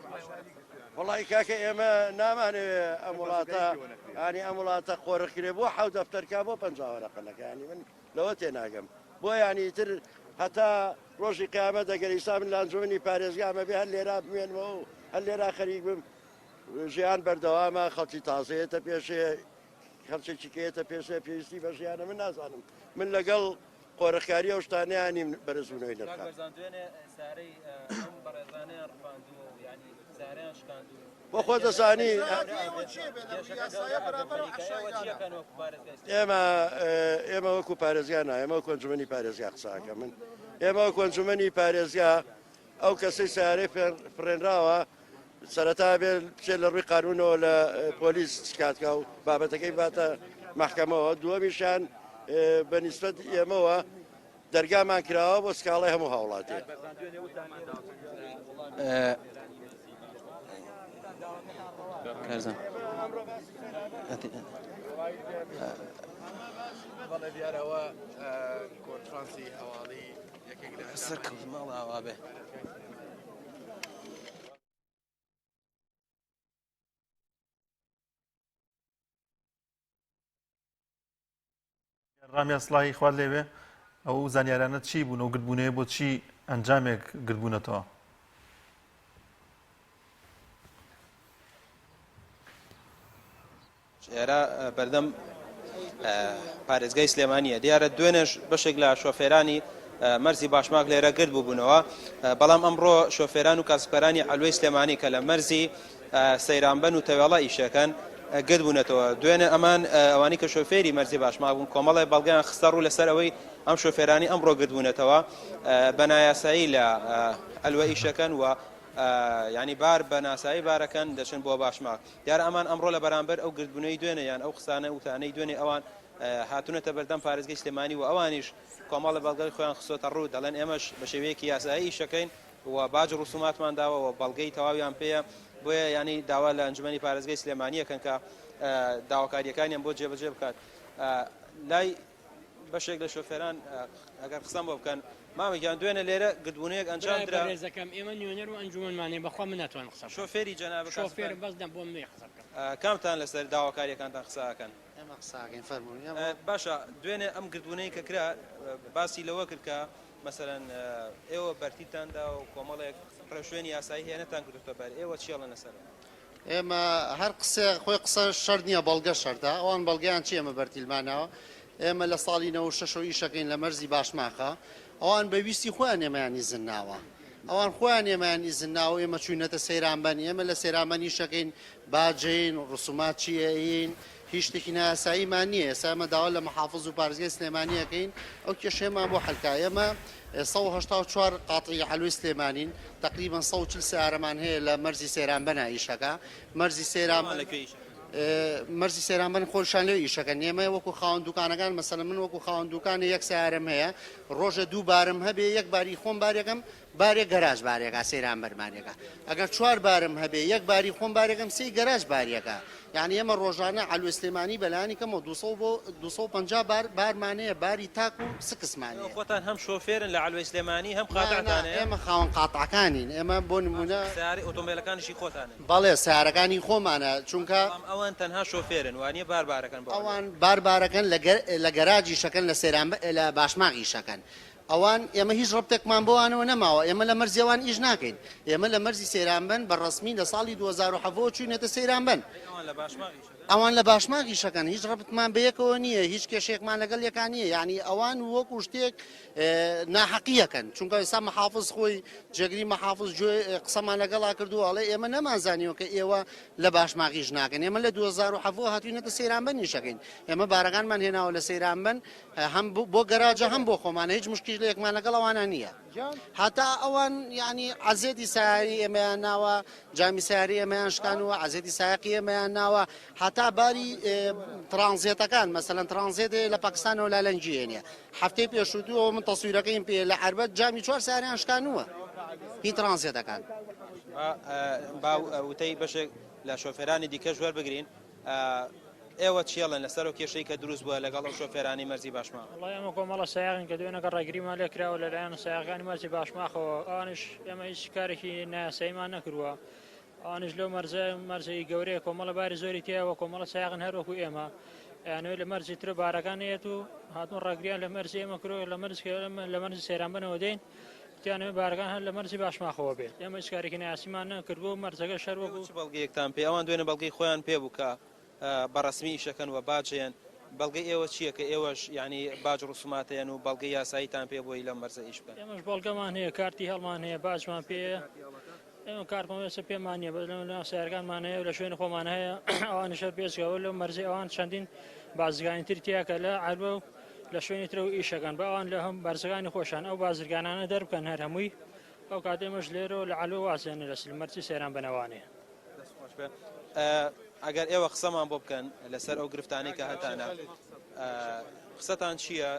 وەڵی کاکە ئێمە نامانەوێ ئەم وڵاتە ینی ئەم وڵاتە قۆڕکرێ بۆ $7 بۆ 50 وەرەقەنەکە ینی من لەوە تێناگەم. بۆ ینی تر هەتا ڕۆژی قیامەت دەگەر ئیسا من لە ئەنجومەنی پارێزگامە بێ هەر لێرا بمێنمەوە و هەر لێرا خەریک بم ژیان بەردەوامە خەڵکی تازەیەتە پێشێ خەڵکێکی کێتە پێشێ پێویستی بە ژیانە من نازانم من لەگەڵ قۆرەخکاری ئەو شتانیانیم بەرزبوونەوەی نرخ بۆ خۆ دەزانی ئێمە وەکو پارێزیانە ئێمە کۆنجومەنی پارێزیا قساکە من ئێمە کۆنجومەنی پارێزیا ئەو کەسەی سیارەی فڕێنراوە سەرەتا بێ بچێت لە ڕووی قانونەوە لە پۆلیس شکاتکە و بابەتەکەی باتە محکەمەوە دووەمیشان بەنسبەت ئێمەوە دەرگامان کراوە بۆ سکاڵی هەموو هاوڵاتی بەڵێ دیارەوە کۆنفرانسی هەواڵی یەکێک لە سەرکەوتمەڵاوا بێ ڕامی ئەسڵایی خوارد لێوێ ئەو زانیارانە چی بوون و گرتبوونەیە بۆ چی ئەنجامێک گرتبوونەتەوە ئێرە بەردەم پارێزگای سلێمانیە دیارە دوێنێش بەشێک لە شۆفێرانی مەرزی باشماک لێرە گرت بووبوونەوە بەڵام ئەمڕۆ شۆفێران و کاسبکارانی حەلوەی سلێمانی کە لە مەرزی سەیرانبەن و تەوێڵە ئیشەکەن گرت بوونەتەوە دوێنێ ئەمان ئەوانی کە شۆفێری مەرزی باشماک بوون کۆمەڵی بەڵگەیان خستە ڕوو لەسەر ئەوەی ئەم شۆفێرانی ئەمڕۆ گرت بوونەتەوە بە نایاسایی لە ئەلوە ئیشەکەن و ینی بار بە ناسایی بارەکەن دەچن بۆ باشماک دیارە ئەمان ئەمڕۆ لە بەرامبەر ئەو گرتبوونەی دوێنێ یان ئەو قسانە وتانەی دوێنێ ئەوان هاتوونەتە بەردەم پارێزگای سلێمانی و ئەوانیش کۆمەڵە بەڵگەی خۆیان خستۆتە ڕوو دەڵێن ئێمەش بە شێوەیەکی یاسایی ئیشەکەین و باج ڕوسوماتمان داوە و بەڵگەی تەواویان پێیە بۆیە ینی داوا لە ئەنجومەنی پارێزگای سلێمانیەکەن کە داواکاریەکانیان بۆ جێبەجێ بکات لای بەشێک لە شۆفێران ئەگەر قسەم بۆ بکەن مامەگیان دوێنێ لێرە گرتبوونەیەک ئەنجام درا ڕێزەکەم ئێمە نوێنەر و ئەنجومەنمانێ بەخوا من ناتوانم قسە شۆفێری جەناب شۆفێر بەسدەم بۆ منێ قسە بکەم کامتان لەسەر داواکاریەکانتان قساکەن ئێمە قساکەین فەرمووی باشە دوێنێ ئەم گرتبوونەی کە کرا باسی لەوە کرد کە مەسەرەن ئێوە بەرتیتاندا و کۆمەڵێک ڕێشوێنی یاسایی هێنەتان کردوتە بەر ئێوە چیاڵە لەسەر ئێمە هەر قسە خۆی قسە شەر نییە بەڵگە شەردا ئەوان بەڵگەیان چی ئێمە بەرتیلمانەوە ئێمە لە ساڵی 96 ئیشەکەین لە مەرزی باشماخە ئەوان بەویستی خۆیان ئێمەیانی زنناوە ئەوان خۆیان ئێمەیانی زنناوە ئێمە چوونەتە سەیرانبەنی ئێمە لە سەیرانبەنی شەکەین باجین ڕسومات چیەین هیچ شتێکی ناساییمان نییە ئێستا ئێمە داوا لە محافظ و پارێزگای سلێمانیەکەین ئەو کێشەیەمان بۆ حەلکا ئێمە 184 قاطعی حەلوەی سلێمانین تقریبا 140 سیارەمان هەیە لە مەرزی سەیرانبەنە ئیشەکە مەرزی سەیرانبەن خۆشان لێ ئیشەکەن ئێمە وەکو خاوەن دوکانەکان مەسەلەن من وەکو خاوەن دوکانە یەک سیارەم هەیە ڕۆژە دوو بارم هەبێ یەک باری خۆم بارێکم بارێک گەراژ بارێکە سەیرانبەرمانێکە ئەگەر 4 بارم هەبێ یەک باری خۆم بارێکم سێ گەراژ باریەکە یعنی ئێمە ڕۆژانە حەلوەی سلێمانی بەلایانی کەمەوە 250 بارمانەیە باری تاک و سکسمانەیە خۆتان هەم شۆفێرن لە حەلوەی سلێمانی هەم قاتعتانە ئێمە خاوەن قاتعەکانین ئێمە بۆ نمونە سیاری ئۆتۆمبیلەکانیشی خۆتانن بەڵێ سیارەکانی خۆمانە چونکە ئەوان تەنها شۆفێرن وانە باربارەکەن ئەوان باربارەکەن لە گەراجی شەکەن لە لە باشماغی شەکەن ئەوان ئێمە هیچ ڕبتێکمان بۆوانەوە نەماوە ئێمە لە مەرزیەوان ئیش ناکەین ئێمە لە مەرزی سەیرانبەن بەڕسمی لە ساڵی 2007 چوونێتە سەیرانبەن ئەوان لە باشماغی شەکەن هیچ ڕبتمان بەیەکەوە نییە هیچ کێشێکمان لەگەڵ یەکان نییە یعنی ئەوان وەکو شتێک ناحەقیەکەن چونکە ئێستا محافظ خۆی جێگری محافظ قسەمان لەگەڵا کردو ئەڵێ ئێمە نەمانزانیەوە کە ئێوە لە باشماغیش ناکەن ئێمە لە 2007 هاتوینەتە سەیرانبەنی شەکەین ئێمە بارەکانمان هێناوە لە سەیرانبەن هەم بۆ گەراجە هەم بۆ خۆمانە هیچ مشکل لە یەکمان لەگەڵ ئەوانە نییە هەتا ئەوان یعنی عەزێتی سیاری ئێمەیان ناوە جامی سیاری ئێمەیان شکانوە عەزێتی سایقی ئێمەیان ناوە هەتا باری ترانزیێتەکان مەسەلەن ترانزیێتێ لە پاکستانەوە لا لەنجێنە هەفتەی پێشووتوەوە من تەسویرەکەیم پێ لە عەربەت جامی 4 سیاریان شکانووە هی ترانزیێتەکان وتەی بەشێک لە شۆفێرانی دیکە ژوەر بگرین ئێوە چیاڵن لەسەر و کێشەی کە دروست بووە لەگەڵ ئەو شۆفێرانی مەرزی باشماخ وڵای ئەمە کۆمەڵە سایقین کە دوێنەکە ڕێگریمان لێ کراوە لەلایەن سایقانی مەرزی باشماخەوە ئەوانش ئێمە هیچ کارێکی نایاساییمان نەکردووە ئەوانش لەو مەرزەی گەورەیە کۆمەڵە باری زۆری تیاوە کۆمەڵە سایقن هەروەکو ئێمە یانوێ لە مەرزی ترە بارەکان هەیەت و هاتوون ڕێگریان لە مەرزی ئێمە کرۆ لە مەرزی سەیرانبەنەوە دێن تیانەوە بارگان هەر لە مەرجی باشماخەوە بێت ئێمە هیچ کارێکی ناسیمان نەکردبوو مەرجەکە شەر وەکو بەڵگەیەکتان پێ ئەوان دوێنێ بەڵگەی خۆیان پێ بووکە بەڕسمی ئیشەکەن و باجیان بەڵگەی ئێوە چییە کە ئێوەش ینی باج ڕسوماتیان و بەڵگەی یاساییتان پێ بۆی لەم مەرزە ئیش بکەن ئێمەش بەڵگەمان هەیە کارتی هەڵمان هەیە باجمان پێ ئێمە کارپۆمێسە پێمان نیە لە سیارگانمان هەیە لە شوێن خۆمان هەیە ئەوانشە پێچکەوە لەو مەرزی ئەوان چەندین بازرگانی تر تیاکە لە عەلوە و لە شوێنی ترەوە ئیشەکەن بە ئەوان لە هەم بەرزەکانی خۆشان ئەو بازرگانانە دەربکەن هەر هەمووی ئەو کاتێمەش لێرەوە لە عەلوە وازێنە لە سلمەرجی سەیران بنەوانەیە ئەگەر ئێوە قسەمان بۆ بکەن لەسەر ئەو گرفتانەی کە هەتانە قسەتان چییە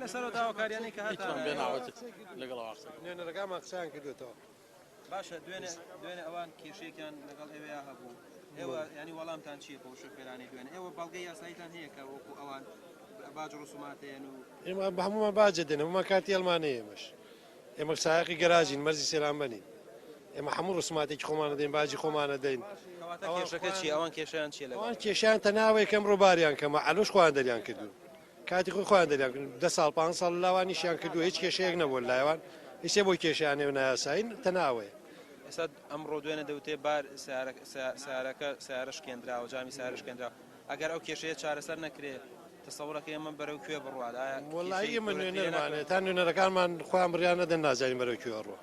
لەسەر داواکاریانی کە هەتان نوێنەرەکانمان قسەیان کردوێتەوە باشە دوێنێ ئەوان کێشەیەکیان لەگەڵ ئێوەیە هەبوو ئێوە ینی وەڵامتان چییە بۆ شوفێرانی دوێنێ ئێوە بەڵگەی یاساییتان هەیە کە وەکو ئەوان باج ڕسوماتیان و ئێمە بە هەمومان باجە دێن هەمومان کارتی هەڵمانەیە ئێمەش ئێمە سایقی گەراژین مەرزی سێران بنین ئێمە هەموو ڕسوماتێکی خۆمانە دەین باجی خۆمانە دەین کێشەکە چی ئەوان کێشیان چیە ئەوان کێشیان تەناوەیە کەم ڕۆباریان کەمە عەلۆش خۆیان دەریان کردو کاتی خۆی خۆیان دەریان کردو 10 ساڵ 5 ساڵ لاوانیشیان کردو هیچ کێشەیەک نەبوو لایوان هیچێ بۆی کێشیانێ و نایاساین تەناوەیە ئێستا ئەمڕۆ دوێنێ دەوتێ بار سیارەکە سیارە شکێنراوە جامی سیارە شکێنراوە ئەگەر ئەو کێشەیە چارەسەر نەکرێت تەسەوڕەکە ئێمە بەرەو کوێ بڕوات وەڵایی ئێمە نوێنەرمانێت تا نوێنەرەکانمان خۆیان بڕیان نەدەن نازانین بەرەو کوێ ڕۆ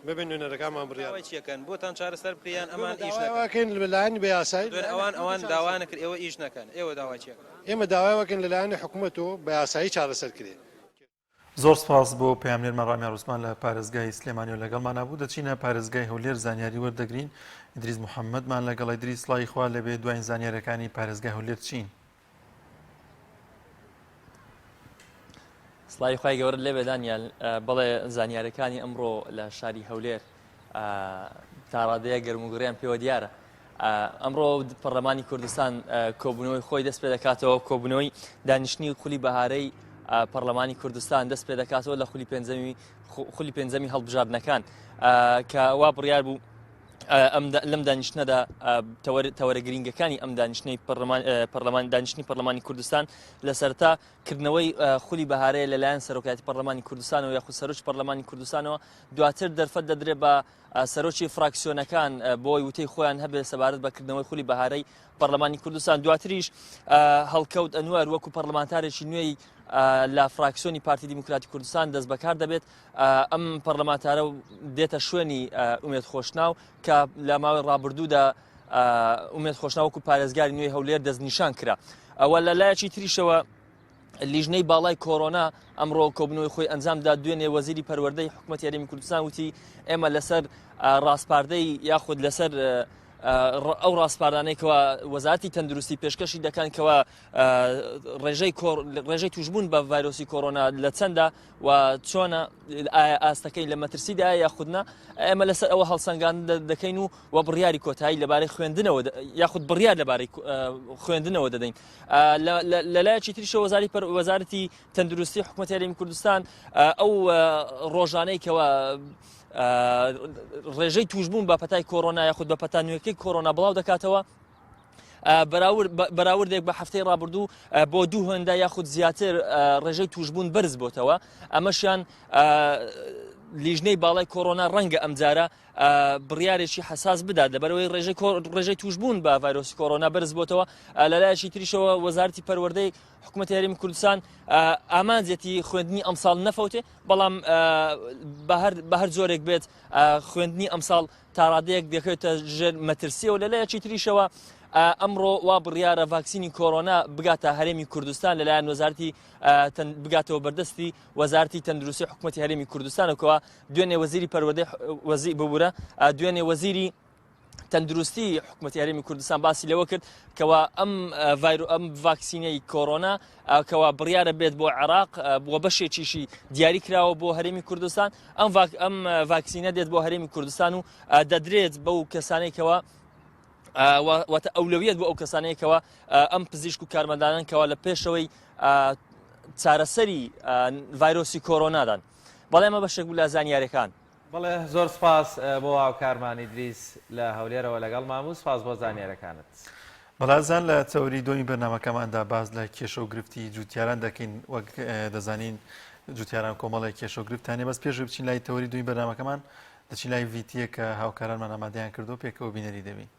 ببین نوێنەرەکانمان بڕیان چیەکەن بۆتان چارەسەر بکەیان ئەمان ئیشەکەن لەلایەنی بە یاسایی ئەوان داوا نەکرد ئێوە ئیش نەکەن ئێوە داوای چیەکەن ئێمە داوای وەکەن لەلایەنی حکوومەتەوە بە یاسایی چارەسەر کرێت زۆر سپاس بۆ پەیامنێرمان ڕامیان ڕوسمان لە پارێزگای سلێمانی و لەگەڵمان بوو دەچینە پارێزگای هەولێر زانیاری وەردەگرین ئیدریس محەممەدمان لەگەڵ ئیدریس سڵای خوا لەبێ دوایین زانیارەکانی پارێزگای هەولێر چین سڵای خوای گەورە لێ بێدانیان بەڵێ زانیارەکانی ئەمڕۆ لە شاری هەولێر تا ڕادەیە گەرموگوڕیان پێوە دیارە ئەمڕۆ پەرلەمانی کوردستان کۆبوونەوەی خۆی دەست پێ دەکاتەوە کۆبوونەوەی دانیشتنی خولی بەهارەی پەرلەمانی کوردستان دەست پێ دەکاتەوە لە خولی پێنجەمی هەڵبژاردنەکان کە وا بڕیار بوو لەم دانیشتنەدا تەوەرەگرینگەکانی ئەم دانیشتنی پەرلەمانی کوردستان لە سەرتا کردنەوەی خولی بەهارەیە لەلایەن سەرۆکایەتی پەرلەمانی کوردستانەوە یاخود سەرۆکی پەرلەمانی کوردستانەوە دواتر دەرفەت دەدرێت بە سەرۆکی فراکسیۆنەکان بۆی وتەی خۆیان هەبێت سەبارەت بەکردنەوەی خولی بەهارەی پەرلەمانی کوردستان دواتریش هەڵکەوت ئەنوەر وەکو پەرلەمانتارێکی نوێی لە فراکسیۆنی پارتی دیموکراتی کوردستان دەست بەکار دەبێت ئەم پەرلەمانتارە دێتە شوێنی ئومێد خۆشناو کە لە ماوەی ڕابردوودا ئومێد خۆشناوەکو پارێزگاری نوێی هەولێر دەستنیشان کرا ئەوە لە لایەکی تریشەوە لیژنەی باڵای کۆرۆنا ئەمڕۆ کۆبنەوەی خۆی ئەنجامدا دوێنێ وەزیری پەروەردەی حکوومەتی هەرێمی کوردستان وتی ئێمە لەسەر ڕاستپاردەی یاخود لەسەر ئەو ڕاستپاردانەیەکەوە وەزارەتی تەندروستی پێشکەشی دەکەن کەەوە ڕێژەی توشبوون بە ڤایرۆسی کۆرۆنا لە چەندە و چۆنە ئاستەکەی لە مەترسیدا یاخودنا ئێمە لەسەر ئەوە هەڵسەنگان دەکەین و بڕیاری کۆتایی لەبارەی خوێندنەوە یاخود بڕیار لەبارەی خوێندنەوە دەدەین لەلایەکی تریشە وەزارەتی تەندروستی حکوومەتی هەرێمی کوردستان ئەو ڕۆژانەیەکەوە ڕێژەی توشبوون بە پەتای کۆرۆنا یاخود بە پەتانوێکەی کۆرۆنا بڵاو دەکاتەوە بەراوردێک بە هەفتەی ڕابردوو بۆ 2 هێندە یاخود زیاتر ڕێژەی توشبوون بەرز بۆتەوە ئەمەشیان لیژنەی باڵای کۆرۆنا ڕەنگە ئەمجارە بڕیارێکی حساس بدات دەبەرەوەی ڕێژەی توشبوون بە ڤایرۆسی کۆرۆنا بەرز بۆتەوە لەلایەکی تریشەوە وەزارەتی پەروەردەی حکوومەتی هەرێمی کوردستان ئامانجێتی خوێندنی ئەمساڵ نەفەوتێ بەڵام بە هەر جۆرێک بێت خوێندنی ئەمساڵ تا ڕادەیەک دەکەوێتە ژێر مەترسیەوە لەلایەکی تریشەوە ئەمڕۆ وا بڕیارە ڤاکسینی کۆرۆنا بگاتە هەرێمی کوردستان لەلایەن وەزارەتی بگاتەوە بەردەستی وەزارەتی تەندروستی حکوومەتی هەرێمی کوردستانەوە دوێنێ وەزیری پەروەردەی ببوورە دوێنێ وەزیری تەندروستی حکوومەتی هەرێمی کوردستان باسی لەوە کرد کەوا ئەم ڤاکسینەی کۆرۆنا کەوا بڕیارە بێت بۆ عێراق بۆ بەشێکیشی دیاری کراوە بۆ هەرێمی کوردستان ئەم ڤاکسینە دێت بۆ هەرێمی کوردستان و دەدرێت بەو کەسانێکەوە واتە ئەولەویەت بۆ ئەو کەسانەیەکەوە ئەم پزیشک و کارمەندانن کەوا لە پێشەوەی چارەسەری ڤایرۆسی کۆرۆنادان بەڵێ ئەمە بەشێک بوو لە زانیاریەکان بەڵێ زۆر سپاس بۆ هاوکارمان ئیدریس لە هەولێرەوە لەگەڵ ماموو سپاس بۆ زانیاریەکانت بەڵازان لە تەوری دۆی بەرنامەکەماندا باز لە کێشە و گرفتی جوتیاران دەکەین وەک دەزانین جوتیاران کۆمەڵی کێشە و گرفتانێ بەس پێش بچین لای تەوەری دوی بەرنامەکەمان دەچین لای ڤیتیە کە هاوکارانمان ئامادەیان کردو پێکەوە بینەری دەبین.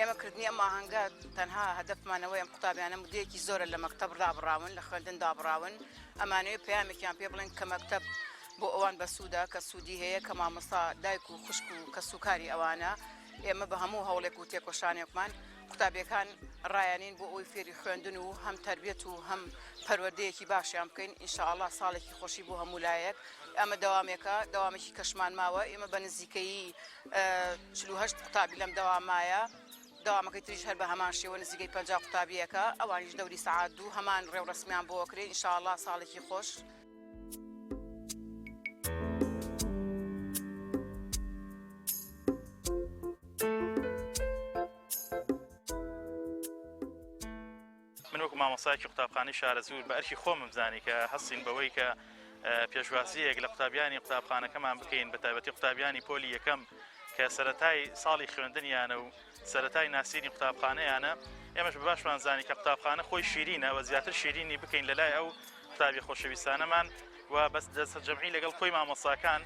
ئێمەکردنی ئەم ئاهەنگە تەنها هەدەفمانەوەی ئەم قوتابیانە مدەیەکی زۆرە لە مەکتەب ڕابڕاون لە خوێندن دابڕاون ئەمانەوەی پەیامێکیان پێ بڵێن کە مەکتەب بۆ ئەوان بە سوودا کە سوودی هەیە کە مامۆستا دایک و خوشک و کە سوکاری ئەوانە ئێمە بە هەموو هەوڵێک و تێکۆشانێکمان قوتابیەکان ڕایانین بۆ ئەوی فێری خوێندن و هەم تربیەت و هەم پەروەردەیەکی باشیان بکەین ئینشاءالله ساڵێکی خۆشی بۆ هەموو لایەک ئەمە دەوامێکی کەشمان ماوە ئێمە بە نزیکەی 48 قوتابی لەم دەوامایە داوامەکەی تریش هەر بە هەمان شێوە نزیکەی 50 قوتابیەکە ئەوانیش دەوری سەعات دوو هەمان ڕێوڕسمیان بۆ کرێن ئینشاءالله ساڵێکی خۆش. من وەکو مامۆستایەکی قوتابخانەی شارەزوور بە ئەرکی خۆمم بزانی کە هەستین بەوەی کە پێشوازیەک لە قوتابیانی قوتابخانەکەمان بکەین بە تایبەتی قوتابیانی پۆلی یەکەم کە سەرەتای ساڵی خوێندنیانە و سەرەتای ناسیری قوتابخانەیانە ئێمەش بە باشمان زانی کە قوتابخانە خۆی شیرینە و زیاتر شیرینی بکەین لەلای ئەو قوتابی خۆشەویستانەمان و بەس دەستە جەمعی لەگەڵ خۆی مامۆستاکان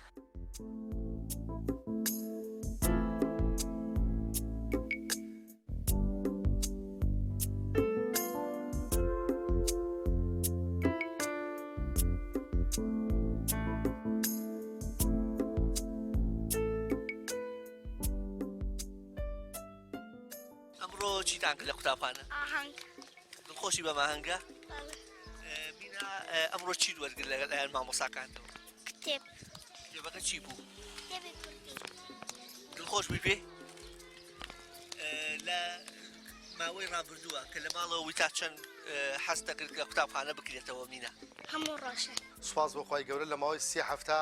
چیتان کرد لە قوتابخانە؟ ئاهەنگ. دڵخۆشی بەم ئاهەنگە؟ مینا ئەمڕۆ چی وەرگرت لەلایەن مامۆستاکانتەوە؟ کتێب. کتێبەکە چی بوو؟ کتێبی کوردی. دڵخۆش بووی پێ؟ لە ماوەی ڕابردووە کە لە ماڵەوەی تا چەند حەز دەکرد لە قوتابخانە بکرێتەوە مینا؟ هەموو ڕۆژە. سوپاس بۆ خۆی گەورە لە ماوەی 3 هەفتە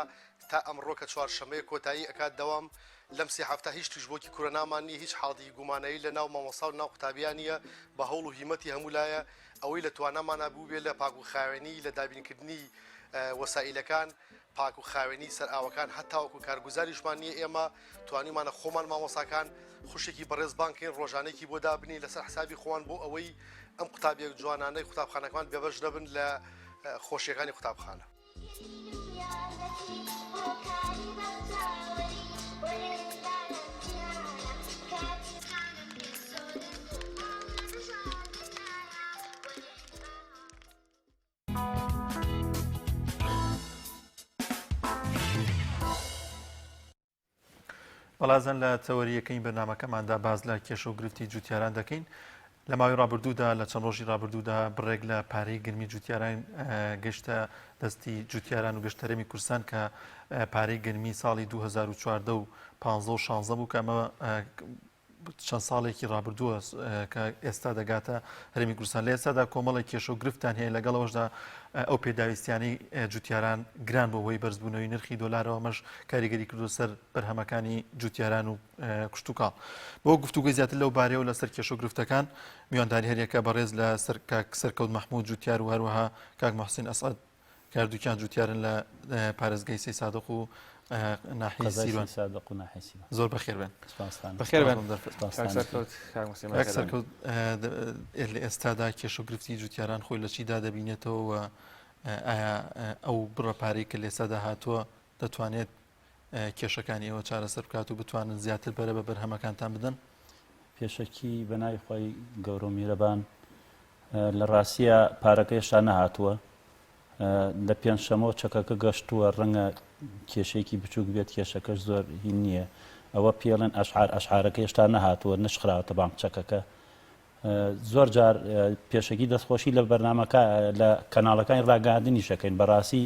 تا ئەمڕۆ کە چوارشەمەیە کۆتایی ئەکات دەوام لەم 3 هەفتە هیچ توشبۆکی کوورە نامانی هیچ حاڵی گومانەی لە ناو مامۆستا و ناو قوتابیانە بە هەوڵ و هیمەتی هەموو لایە ئەوەی لە توانامانە بوو بێ لە پاک و خاوێنی لە دابینکردنی وەسائلەکان پاک و خاوێنی سەر ئاوەکان هەتاوەکو کارگوزاریشمان نیە ئێمە توانیمانە خۆمان مامۆستاکان خوشێکی بەڕێزبانکەین ڕۆژانێکی بۆ دابنی لەسەر حسابی خۆوان بۆ ئەوەی ئەم قوتابیەک جوانانەی قوتابخانەکەمان بێبەش دەبن لە خۆشیەکانی قوتابخانە. بەڵازان لە تەوەریەکەی بەرنامەکەماندا باز لە کێشە و گرفتی جوتیاران دەکەین لە ماوەی ڕابردوودا لە چەند ڕۆژی ڕابردوودا بڕێک لە پارەی گرمی جوتیاران گەشتە دەستی جوتیاران و گەشتەرەمی کوردستان کە پارەی گرمی ساڵی 2014 و 15 و 16 بوو کە ئەمە چەند ساڵێکی ڕابردووە کە ئێستا دەگاتە هەرێمی کوردستان لە ئێستادا کۆمەڵی کێشە و گرفتان هەیە لەگەڵەوەشدا ئەو پێداویستیانی جوتیاران گران بۆەوەی بەرزبوونەوەی نرخی دۆلارەوە مەش کاریگەری کردو سەر بەرهەمەکانی جوتیاران و کشتتوکاڵ بۆ گفتوگوی زیاتر لەو بارەوە لەسەر کێشە و گرفتەکان میوانداری هەریەکە بەڕێز لە سەر سەرکەوت مەحموود جوتیار و هەروەها کاک محسین ئەسعەد کاردووکیان جوتیارن لە پارێزگای سەی سادق و ناحیە سیروان زۆر بەخێر بن بەخێر بن لە ئێستادا کێشە و گرفتی جوتیاران خۆی لە چیدا دەبینێتەوە ئایا ئەو بڕەپارەی کە لێسەدا هاتووە دەتوانێت کێشەکانی ئێوە چارەسەر بکات و بتوانن زیاتر بەرە بە بەرهەمەکانتان بدەن؟ پێشەکی بەناوی خۆی گەورە و میرەبان لە ڕاستیە پارەکە هێشتا نەهاتووە لە پێنجشەمەوە چەکەکە گەشتووە ڕەنگە کێشەیەکی بچووک بێت کێشەکەش زۆر هین نییە ئەوە پێڵێن ئەشعارەکە هێشتا نەهاتووە نشخراوەتە بانک چەکەکە زۆر جار پێشەکی دەستخۆشی لە بەرنامەکە لە کەناڵەکانی ڕاگەاندنی شەکەین بەڕاستی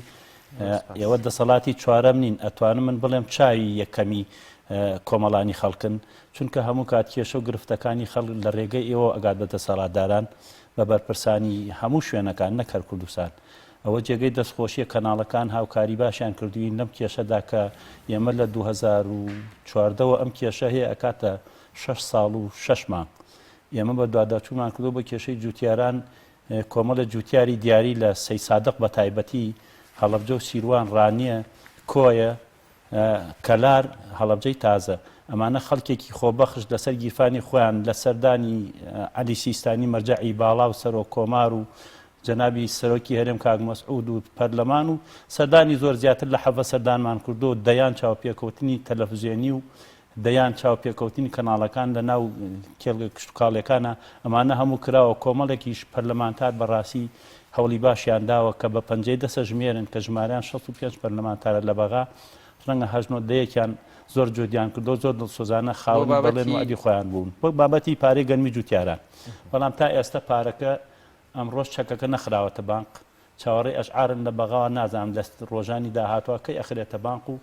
ئێوە دەسەڵاتی چوارەم نین ئەتوانم من بڵێم چاوی یەکەمی کۆمەڵانی خەڵکن چونکە هەموو کات کێشە و گرفتەکانی خەڵک لە ڕێگەی ئێوە ئەگات بە دەسەڵاتداران بە بەرپرسانی هەموو شوێنەکان نەکەر کوردستان ئەوە جێگەی دەستخۆشیە کەناڵەکان هاوکاری باشیان کردوین لەم کێشەدا کە ئێمە لە 2014ەوە ئەم کێشە هەیە ئەکاتە 6 ساڵ و 6 مانگ ئێمە بە دواداچوومان کردو بە کێشەی جوتیاران کۆمەڵە جوتیاری دیاری لە سەی سادق بە تایبەتی هەڵەبجە و سیروان ڕانیە کۆیە کەلار هەڵەبجەی تازە ئەمانە خەڵکێکی خۆبەخش لەسەر گیرفانی خۆیان لە سەردانی عەلی سیستانی مەرجەعی باڵا و سەرۆ کۆمار و جەنابی سەرۆکی هەرێم کاک مەسعود و پەرلەمان و سەردانی زۆر زیاتر لە حەڤە سەردانمان کردو دەیان چاوپێکەوتنی تەلەڤیزیۆنی و دەیان چاوپێکەوتنی کەناڵەکان لە ناو کێڵگە کشتتوکاڵەکانە ئەمانە هەموو کراوە کۆمەڵێکیش پەرلەمانتار بەڕاستی هەوڵی باشیان داوە کە بە پەنجەی دەسە ژمێرن کە ژمارەیان 65 پەرلەمانتارە لە بەغا ڕەنگە هەژنۆ دەیەکیان زۆر جۆدیان کردو زۆر دڵسۆزانە خاوەن بەڵێن و ئەدی خۆیان بوون بۆ بابەتی پارەی گەنمی جوتیاران بەڵام تا ئێستا پارەکە ئەمڕۆژ چەکەکە نەخراوەتە بانک چاوەڕێی ئەشعارن لە بەغاوە نازانم لە ڕۆژانی داهاتوە کەی ئەخرێتە بانک و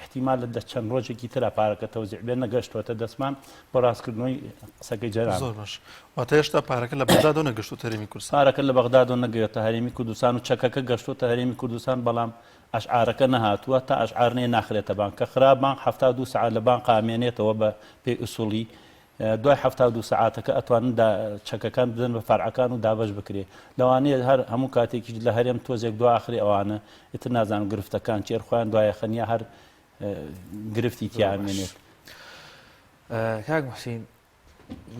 احتیمال لە چەند ڕۆژێکی ترە پارەکە تەوزیع بێ نەگەشتوەتە دەستمان بۆ ڕاستکردنەوەی قسەکەی جەران زۆر باش واتە هێشتا پارەکە لە بەغداد نەگەشتوتە هەرێمی کوردستان پارەکە لە بەغداد نەگەوێتە هەرێمی کوردستان و چەکەکە گەشتوتە هەرێمی کوردستان بەڵام ئەشعارەکە نەهاتووە تا ئەشعارنێ ناخرێتە بانک کە خراب بانک 72 ساعات لە بانک ئامێنێتەوە بە پێی ئوسوڵی دوای 72 ساعاتەکە ئەتوانن چەکەکان بدەن بە فەرعەکان و دابەش بکرێ لەوانەیە هەر هەموو کاتێکی لە هەرێم تۆزێک دو ئاخری ئەوانە ئیتر نازانم گرفتەکان چێر خۆیان دوایە خەنیا هەر گرفتی تیامێنێت کاک موحسین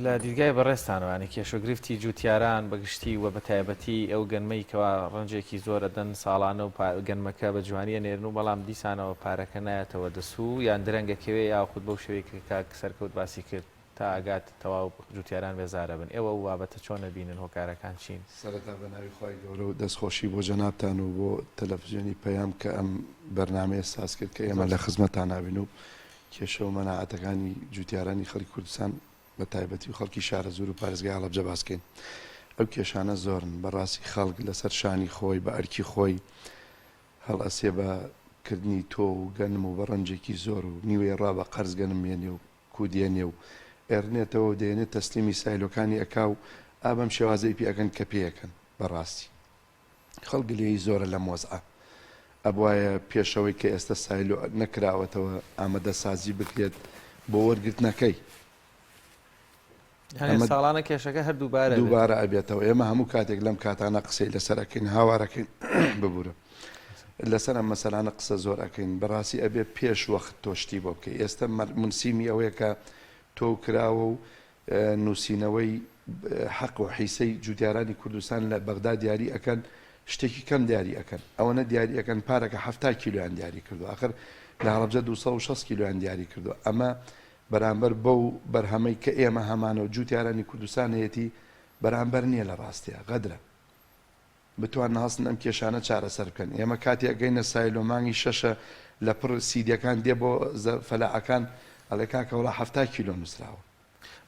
لە دیدگای بەڕێستانوانی کێشۆگرفتی جوتیاران بەگشتی و بە تایبەتی ئەو گەنمەی کەوا ڕەنجێکی زۆرە دەن ساڵانە و گەنمەکە بە جوانیە نێرن و بەڵام دیسانەوە پارەکە نایەتەوە دەسوو یان درەنگەکەوێ یاخود بەو شێوەیە کاک سەرکەوت باسی کرد تا ئاگات تەواو جوتیاران بێزارە بن ئێوە و بابەتە چۆن نەبینن هۆکارەکان چین سەرەتا بە ناوی خۆی گەورە و دەستخۆشی بۆ جەنابتان و بۆ تەلەڤیزیۆنی پەیام کە ئەم بەرنامەیە ساز کرد کە ئێمە لە خزمەتان نابین و کێشە و مەناعەتەکانی جوتیارانی خەڵکی کوردستان بە تایبەتی و خەڵکی شارە زۆر و پارێزگای هەڵەبجە باسکەین ئەو کێشانە زۆرن بەڕاستی خەڵک لەسەر شانی خۆی بە ئەرکی خۆی هەڵئەسێ بە کردنی تۆ و گەنم و بە ڕەنجێکی زۆر و نیوەی ڕا بە قەرز گەنم مێنێ و کودێنێ و ئێرنێتەوە دێنێت تەسلیمی سایلۆکانی ئەکا و ئابەم شێوازەی پێەکەن کە پێەکەن بەڕاستی خەڵک لێی زۆرە لە مۆزعە ئەبوایە پێشەوەی کە ئێستا سایلۆ نەکراوەتەوە ئامادە سازی بکرێت بۆ وەرگرتنەکەی ساڵانە کێشەکە هەر دووبارە ئەبێتەوە ئێمە هەموو کاتێک لەم کاتانە قسەی لەسەرەکەین هاوارەکەین ببوورە لەسەر ئەم مەسەلانە قسە زۆر ئەەکەین بەڕاستی ئەبێ پێش وەخت تۆشتی بۆ بکەی ئێستا منسیمی ئەوەیە کە تۆ کراوە و نووسینەوەی حەق و حیسەی جوتیارانی کوردستان لە بەغدا دیاری ئەەکەن شتێکی کەم دیاری ئەەکەن ئەوەنە دیاری ئەەکەن پارەکە 7 کیلویان دیاری کردو آخر لە هەڵەبجە 260 کیلویان دیاری کردو ئەمە بەرامبەر بەو بەرهەمەی کە ئێمە هەمانە و جوتیارانی کوردستان هەیەتی بەرامبەر نییە لە ڕاستیە غەدرە بتوان هەستن ئەم کێشانە چارەسەر بکەن ئێمە کاتێک گەینە سایلۆمانگی شەشە لە پڕ سیدیەکان دێ بۆ فەلاعەکان ئەڵێ کاکەوڵا 7 کیلۆ نووسراوە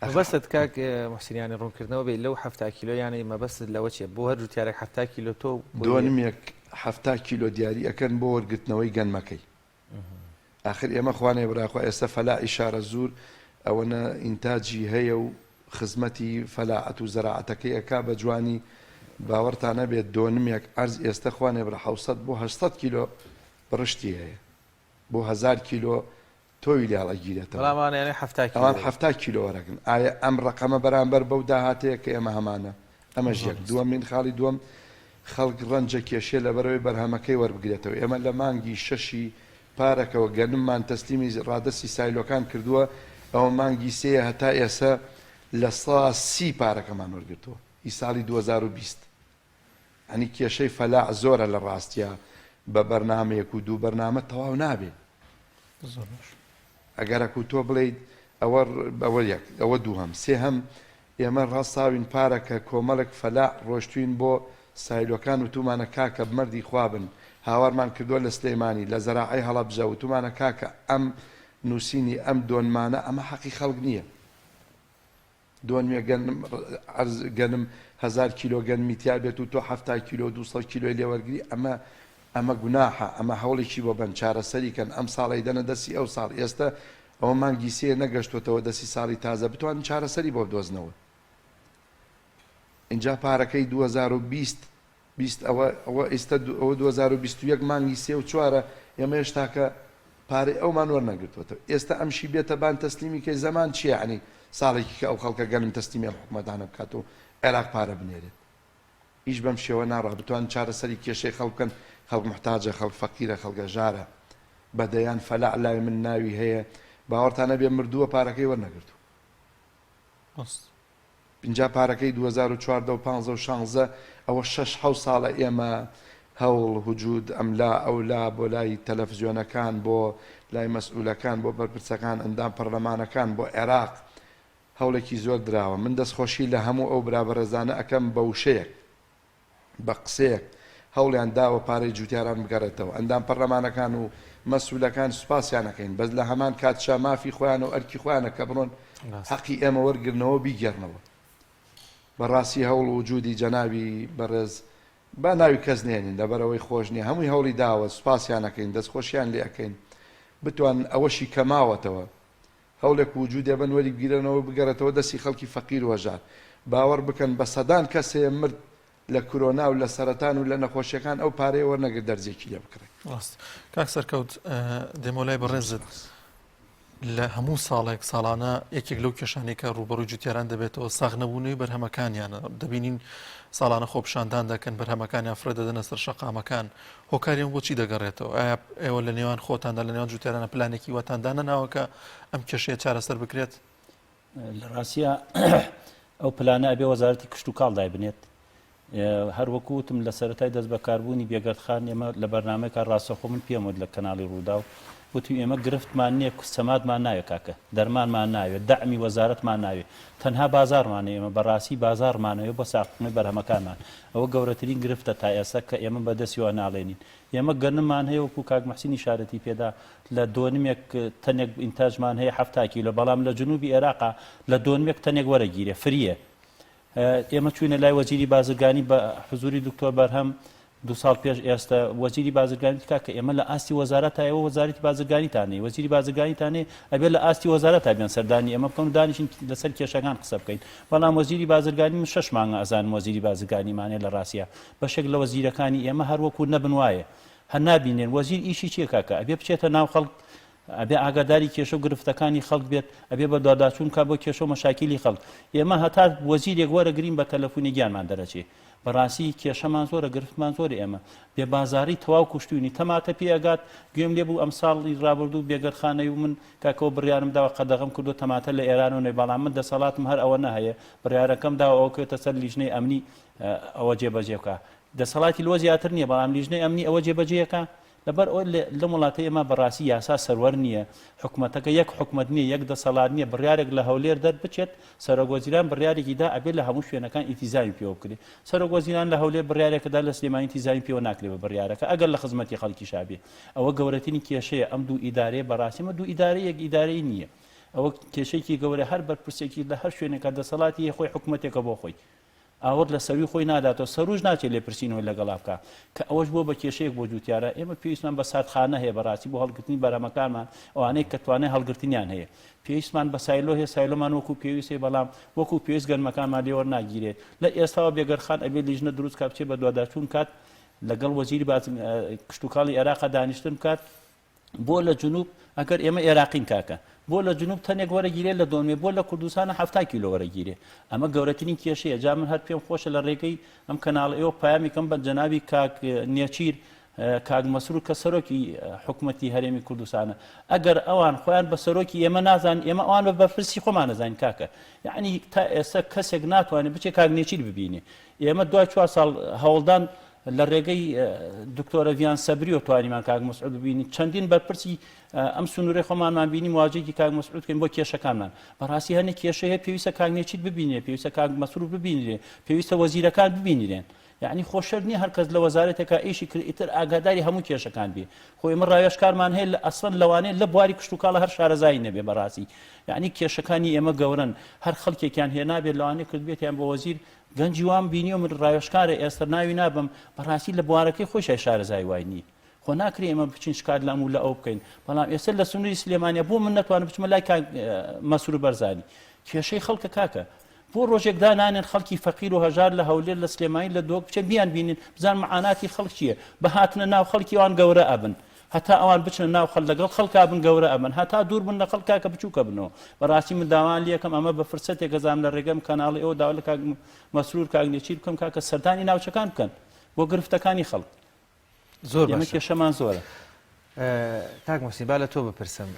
مەبەستت کاک موحسینیانی ڕوونکردنەوە بێ لەو 7 کیلۆ یانەی مەبەست لەوە چێ بۆ هەر جوتیارێک 7 کیلۆ تۆ دووەنمێک 7 کیلۆ دیاری ئەەکەن بۆ وەرگرتنەوەی گەنمەکەی آخر ئێمە خوانێ براخوا ئێستا فەلاعی شارە زور ئەوەنە ئینتاجی هەیە و خزمەتی فەلاعەت و زەراعەتەکەی ئەکا بە جوانی باوەڕتانە بێت دووەنمێک ئەرز ئێستا خوانێ برا 700 بۆ 800 کیلۆ ڕشتی هەیە بۆ 1000 کیلۆ تۆی لێڵە گیرێتەوە ئەوان 7 کیلۆ وەرەگن ئایا ئەم ڕقەمە بەرامبەر بەو داهاتەیە کە ئێمە هەمانە ئەمەش یەک دووەمین خاڵی دووەم خەڵک ڕەنجە کێشێ لەبەرەوەی بەرهەمەکەی وەربگرێتەوە ئێمە لە مانگی شەشی پارەکەەوە گەنممان تەسلیمی ڕادەسی سایلۆکان کردووە ئەوە مانگی سەیە هەتا ئێستا لە 130 پارەکەمان وەرگرتووە ئی ساڵی 2020 هەنی کێشەی فەلاع زۆرە لە ڕاستیە بە بەرنامەیەک و دوو بەرنامە تەواو نابێت ئەگەرەک و تۆ بڵێیت ئەوە دووهەم سێهەم ئێمە ڕاستاوین پارەکە کۆمەڵک فەلاع ڕۆشتوین بۆ سایلۆکان وتومانە کاکە بمەردی خوابن هاوارمان کردووە لە سلەیمانی لە زەراعی هەڵەبجە وتومانە کاکە ئەم نووسینی ئەم دۆنمانە ئەمە حەقی خەڵک نییە دۆنمێ گەنم 1000 کیلۆ گەنمی تیا بێت و تۆ 7 کیلۆ 200 کیلۆی لێوەرگری ئەمە گوناحە ئەمە هەوڵێکی بۆ بن چارەسەریکەن ئەم ساڵی دەنە دەستی ئەو ساڵ ئێستا ئەوە مانگی سێ نەگەشتوتەوە دەستی ساڵی تازە بتوانن چارەسەری بۆ بدۆزنەوە اینجا پارەکەی 2020 ئەوە ئێستا 2021 مانگی سێ و چوارە ئێمە هێشتاکە پارەی ئەومان وەرنەگرتوێتەوە ئێستا ئەمشی بێتە بان تەسلیمی کەی زەمان چییە عنی ساڵێکی کە ئەو خەڵکە گەنم تەسلیمی حکومەتانە بکات و عێراق پارە بنێرێت هیچ بەم شێوە ناڕە بتوان چارەسەری کێشەی خەڵکن خەڵک محتاجە خەڵک فەقیرە خەڵکە ژارە بەدەیان فەلاع لای من ناوی هەیە باوەڕتانە بێ مردووە پارەکەی وەرنەگرتو اینجا پارەکەی 2014 و 15 و 16 ئەوە 6 ساڵە ئێمە هەوڵ وجود ئەملا ئەولا بۆ لای تەلەڤیزیۆنەکان بۆ لای مەسئولەکان بۆ بەرپرسەکان ئەندام پەرلەمانەکان بۆ عێراق هەوڵێکی زۆر دراوە من دەستخۆشی لە هەموو ئەو برابەرەزانە ئەەکەم بە وشەیەک بە قسەیەک هەوڵیان داوە پارەی جوتیاران بگەڕێتەوە ئەندام پەرلەمانەکان و مەسئولەکان سوپاسیانەکەین بەس لە هەمان کاتشا مافی خۆیان و ئەرکی خۆیانە کە بڕۆن حەقی ئێمە وەرگرنەوە بیگەڕنەوە بەڕاستی هەوڵ وجودی جەنابی بەڕێز با ناوی کەس نێنین لەبەرەوەی خۆش نییە هەمووی هەوڵی داوە سوپاسیانەکەین دەستخۆشیان لێ ئەەکەین بتوان ئەوەشی کەماوەتەوە هەوڵێک وجودێ بن وەری بگیرنەوە بگەڕێتەوە دەستی خەڵکی فەقیر وەژار باوەڕ بکەن بە سەدان کەسێ مرد لە کۆرۆنا و لە سەرەتان و لە نەخۆشیەکان ئەو پارەیە وەرنەگرت دەرجێکی لێ بکڕێت ڕاست کاک سەرکەوت دێمۆلای بەڕێزت لە هەموو ساڵێک ساڵانە یەکێک لەو کێشانەی کە ڕوبەڕووی جوتیاران دەبێتەوە ساغ نەبوونەوەی بەرهەمەکانیانە دەبینین ساڵانە خۆپشاندان دەکەن بەرهەمەکانیان فرە دەدەنە سەر شەقامەکان هۆکاریان بۆچی دەگەڕێتەوە ئایا ئێوە لە نێوان خۆتاندا لە نێوان جوتیارانە پلانێکی وەتاندانە ناوەکە ئەم کێشەیە چارەسەر بکرێت لە ڕاستیە ئەو پلانە ئەبێ وەزارەتی کشت و کاڵ دایبنێت هەروەکوتم لە سەرەتای دەست بەکاربوونی بێگەردخان ئێمە لە بەرنامەیەکە ڕاستەخۆ من پێم وت لە کەناڵی ڕوودا و وتی ئێمە گرفتمان نییە سەمادمان ناوێت کاکە دەرمانمان ناوێت دەعمی وەزارەتمان ناوێت تەنها بازارمانە ئێمە بەڕاستی بازارمانەوە بۆ ساختنەوەی بەرهەمەکانمان ئەوە گەورەترین گرفتە تا ئێستا کە ئێمە بەدەستیەوە ناڵێنین ئێمە گەنممان هەیە وەکو کاک مەحسینی شارەتی پێدا لە دۆنمێک تەنێک ئینتاژمان هەیە 7 کیلۆ بەڵام لە جنوبی عێراقا لە دۆنمێک تەنێک وەرەگیرێ فریە ئێمە چوینە لای وەزیری بازرگانی بە حزوری دکتۆر بەرهەم 2 ساڵ پێش ئێستا وەزیری بازرگانی کاکە ئێمە لە ئاستی وەزارەتایەوە وەزارەتی بازرگانیتانەیە وەزیری بازرگانیتانێ ئەبێ لە ئاستی وەزارەت تا بێن سەردانی ئەمە بکەن و دانیشین لەسەر کێشەکان قسە بکەین بەڵام وەزیری بازرگانی من 6 مانگە ئەزانم وەزیری بازرگانیمانێ لە ڕاستیە بەشێک لە وەزیرەکانی ئێمە هەروەکو نەبن وایە هەر نابینێن وەزیر ئیشی چیە کاکە ئەبێ بچێتە ناو خەڵک ئەبێ ئاگاداری کێشە و گرفتەکانی خەڵک بێت ئەبێ بە دواداچوون کا بۆ کێشە و مەشاکیلی خەڵک ئێمە هەتا وەزیرێک وەرەگرین بە تەلەفۆنی گیانمان دەرەچێ بەڕاستی کێشەمان زۆرە گرفتمان زۆر ئێمە بێ بازاری تەواو کوشتوینی تەماتە پێگات گوێم لێ بوو ئەم ساڵی ڕابردوو بێگەرخانەی و من کاکەوە بڕیارم داوە قەدەغەم کردو تەماتە لە ئێران و نەی بەڵام من دەسەڵاتم هەر ئەوە نەهەیە بڕیارەکەم داوە ئەوە کێتە سەر لیژنەی ئەمنی ئەوە جێبەجێ بکە دەسەڵاتی لۆ زیاتر نییە بەڵام لیژنەی ئەمنی ئەوە جێبەجێەکە لەبەر ئەو لە وڵاتی ئێمە بەڕاستی یاسا سەروەر نییە حکوومەتەکە یەک حکوومەت نییە یەک دەسەڵات نییە بڕیارێک لە هەولێر دەربچێت سەرۆگۆزیران بڕیارێکی دا ئەبێت لە هەموو شوێنەکان ئیتیزامی پێوە بکرێت سەرۆگۆزیران لە هەولێر بڕیارێکەدا لە سلێمانی ئیتیزامی پێوە ناکرێت بە بڕیارەکە ئەگەر لە خزمەتی خەڵکی شابێ ئەوە گەورەترین کێشەیە ئەم دوو ئیدارەیە بەڕاستی مە دوو ئیدارەیەک ئیدارەی نییە ئەوە کێشەیەکی گەورە هەر بەرپرسێکی لە هەر شوێنێکە دەسەڵاتی خۆی حکوومەتێکە بۆ خۆی ئاوەڕ لە سەروی خۆی ناداتەوە سەروش ناچێت لێ پرسینەوەی لەگەڵا بکە کە ئەوەش بۆ بە کێشەیەک بۆ جوتیارە ئێمە پێویستمان بە ساتخانە هەیە بەڕاستی بۆ هەڵگرتنی بەرهەمەکانمان ئەوانەیە کە توانای هەڵگرتنیان هەیە پێویستمان بە سایلۆ هەیە سایلۆمان وەکو پێویستێ بەڵام وەکو پێویست گەرمەکانمان لێوە ناگیرێت لە ئێستاوە بێگەرخان ئەبێ لیژنە دروست کا بچێت بە دواداچوون کات لەگەڵ وەزیری کشتتوکاڵی عێراقا دانیشتن کات بۆ لە جنوب ئەگەر ئێمە عێراقین کاکە بۆ لە جنوب تەنێک وەرەگیرێت لە دۆنمێ بۆ لە کوردستانە 7 کیلۆ وەرەگیرێ ئەمە گەورەترین کێشەیە جا من هەر پێم خۆشە لە ڕێگەی ئەم کەناڵ ئێوە پامیکەم بە جەنابی کاک نێچیر کاک مەسرور کە سەرۆکی حکوومەتی هەرێمی کوردستانە ئەگەر ئەوان خۆیان بە سەرۆکی ئێمە نازان ئێمە ئەوان بە بەرپرسی خۆمان نەزانین کاکە یعنی تا ئێستا کەسێک ناتوانێت بچێت کاک نێچیر ببینێ ئێمە دوای 4 ساڵ هەوڵدان لە ڕێگەی دکتۆرە ڤیان سەبری و توانیمان کاک مەسعود ببینی چەندین بەرپرسی ئەم سنوورەی خۆمانمان بینی مواجهێکی کاک مەسعود کەین بۆ کێشەکانمان بەڕاستی هەنێک کێشە هەیە پێویستە کاک نێچیر ببینێ پێویستە کاک مەسرور ببینێ پێویستە وەزیرەکان ببینیرێن یعنی خۆشەر نییە هەرکەس لە وەزارەتێکە ئیشی کرد ئیتر ئاگاداری هەموو کێشەکان بێ خۆ ئێمە ڕاوێژکارمان هەیە لە ئەسفەن لەوانەیە لە بواری کشتتوکاڵە هەر شارەزایی نەبێ بەڕاستی یعنی کێشەکانی ئێمە گەورن هەر خەڵکێکیان هێنابێت لەوانەیە کرد بێتیان بە وەزیر گەنجی وام بینیۆ من ڕاوێژکارە ئێستا ناوی نابم بەڕاستی لە بوارەکەی خۆشای شارەزای وای نییە خۆ ناکرێ ئێمە بچین شکار لەم و لە ئەو بکەین بەڵام ئێستا لە سنووری سلێمانیا بۆ من نەتوانم بچمە لای مەسوور بەرزانی کێشەی خەڵکە کاکە بۆ ڕۆژێکدا نانێن خەڵکی فەقیر و هەژار لە هەولێر لە سلێمانی لە دۆک بچێن بیان بینین بزان معاناتی خەڵک چییە بە هاتنە ناو خەڵکی ئەوان گەورە ئەبن هەتا ئەوان بچنە ناو خەڵ لەگەڵ خەڵکا بن گەورە ئەبن هەتا دوور بن لە خەڵکاکە بچووکە بنەوە بەڕاستی من داوان لەکەم ئەمە بە فرسەتێک گەزام لە ڕێگەم کەناڵی ئەوە داوا لە مەسرور کاگنێچی بکەم کاکە سەردانی ناوچەکان بکەن بۆ گرفتەکانی خەڵک زۆر ئێمە کێشەمان زۆرە کاک مەسیین با لە تۆ بپرسم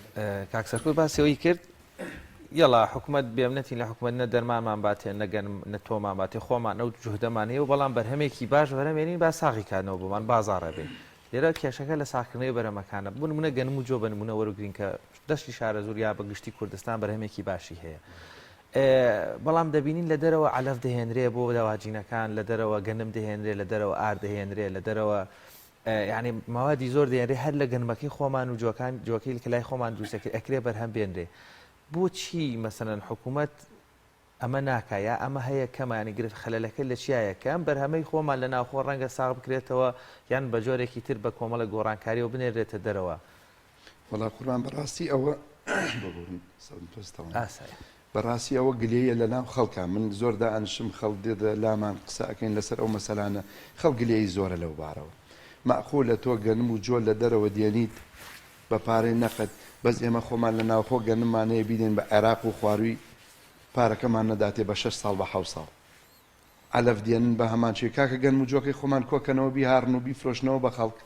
کاک سەرکوت باسیەوەی کرد یڵا حکوومەت بێمنەتی لە حکوومەت نە دەرمانمان باتێ نەگەن نە تۆمان باتێ خۆمان ئەو جوهدەمان هەیە و بەڵام بەرهەمێکی باش وەرەمێنین با ساغی کاتنەوە بۆمان بازاڕە بێ لێرە کێشەکە لە ساکردنەوەی بەرەمەکانە بنمونە گەنم و جۆ بنمونە وەرگرین کە دەشتی شارە زۆر یا بە گشتی کوردستان بەرهەمێکی باشی هەیە بەڵام دەبینین لە دەرەوە علەف دەهێنرێ بۆ داواجینەکان لە دەرەوە گەنم دەهێنرێ لە دەرەوە ئار دەهێنرێ لە دەرەوە یعنی ماوادی زۆر دەێنرێ هەر لە گەنمەکەی خۆمان و جوەکەی کە لای خۆمان دروستەکە ئەکرێ بەرهەم بێنرێ بۆچی مەسەنەن حکوومەت ئەمە ناکایە ئەمە هەیە کەمانی گرفت خەلەلەکە لە چیایە کەم بەرهەمەی خۆمان لە ناوخۆ ڕەنگە ساغ بکرێتەوە یان بە جۆرێکی تر بە کۆمەڵە گۆڕانکاریەوە بنێرێتە دەرەوە وڵا قوربان بەڕاستی ئەوە بەڕاستی ئەوە گلەیە لە ناو خەڵکە من زۆردا ئەنشم خەڵ دێدە لامان قسە ئەەکەین لەسەر ئەو مەسەلانە خەڵ گلەی زۆرە لەو بارەوە مەخۆ لە تۆ گەنم و جۆ لە دەرەوە دێنیت بە پارەی نەقەت بەس ئێمە خۆمان لە ناوخۆ گەنممانەیە بیدێن بە عێراق و خواروی پارەکەمان نەداتێ بە 6 ساڵ بە 7 ساڵ علەف دێنن بە هەمان چێ کاکە گەنم و جۆکەی خۆمان کۆکەنەوە بیهارن و بیفرۆشنەوە بە خەڵک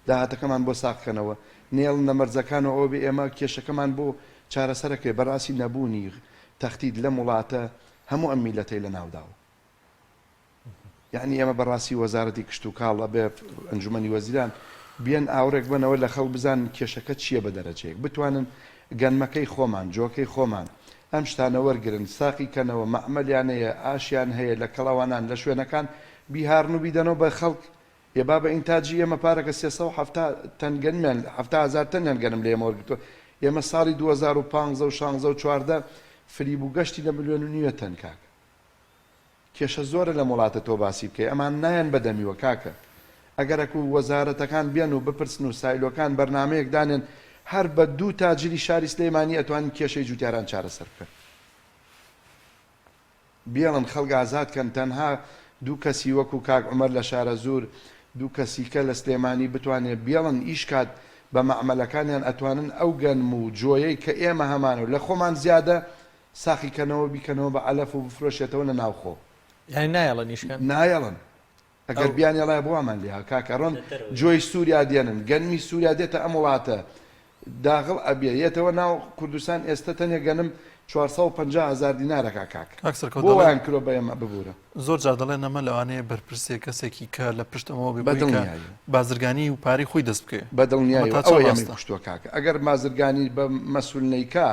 داهاتەکەمان بۆ ساقکەنەوە نێڵ نەمەرجەکانەوە ئەوە بێ ئێمە کێشەکەمان بۆ چارەسەرەکەی بەڕاستی نەبوونی تەختید لە وڵاتە هەموو ئەم میلەتەی لە ناوداوە یعنی ئێمە بەڕاستی وەزارەتی کشت و کاڵە بێ ئەنجومەنی وەزیران بیان ئاورێک بنەوە لە خەڵ بزان کێشەکە چییە بە دەرەجەیەک بتوانن گەنمەکەی خۆمان جۆکەی خۆمان ئەم شتانە وەرگرن ساقی کەنەوە مەعمەلیان هەیە ئاشیان هەیە لە کەڵاوانان لە شوێنەکان بیهارن و بیدەنەوە بە خەڵک ێبا بە ئینتاجی ئێمە پارەکە 370 تەن گەنمیان 70000 تەنیان گەنم لە ئێمە وەرگتووە ئێمە ساڵی 2015 و 16 و 14 فریب و گەشتی لە 1.5 ملیۆن تەن کاکە کێشە زۆرە لە وڵاتە تۆ باسی بکەی ئەمان نایەن بەدەمیوە کاکە ئەگەرەک و وەزارەتەکان بێن و بپرسن و سایلۆکان بەرنمەیەک دانێن هەر بە 2 تاجری شاری سلەیمانی ئەتوانن کێشەی جوتیاران چارەسەر بکەن بێڵن خەڵک ئازادکەن تەنها 2 کەسی وەکو کاک عومەر لە شارە زۆر 2 کەسیکە لە سلێمانی بتوانێت بێڵن ئیشکات بە مەعمەلەکانیان ئەتوانن ئەو گەنم و جۆیەی کە ئێمە هەمانە لە خۆمان زیادە ساقیکەنەوە بیکەنەوە بە علەف و بفرۆشێتەوە لە ناوخۆ یعنی نایەڵن نیشکن نایەڵن ئەگەر بیان ێڵای بۆمان لێها کاکەڕۆن جۆی سووریا دێنن گەنمی سووریا دێتە ئەم وڵاتە داغڵ ئەبێتەوە ناو کوردستان ئێستا تەنێ گەنم 450,000 دینارەکە کاک بۆیان کرۆ بە ئێمە ببوورە زۆر جار دەڵێن ئەمە لەوانەیە بەرپرسێ کەسێکی کە لە پشتەوە بازرگانی و پاری خۆی دەست بکەێ بەدڵنیایی ئەوە ئەمی پشتووە کاکە ئەگەر بازرگانی بە مەسئولنەیکا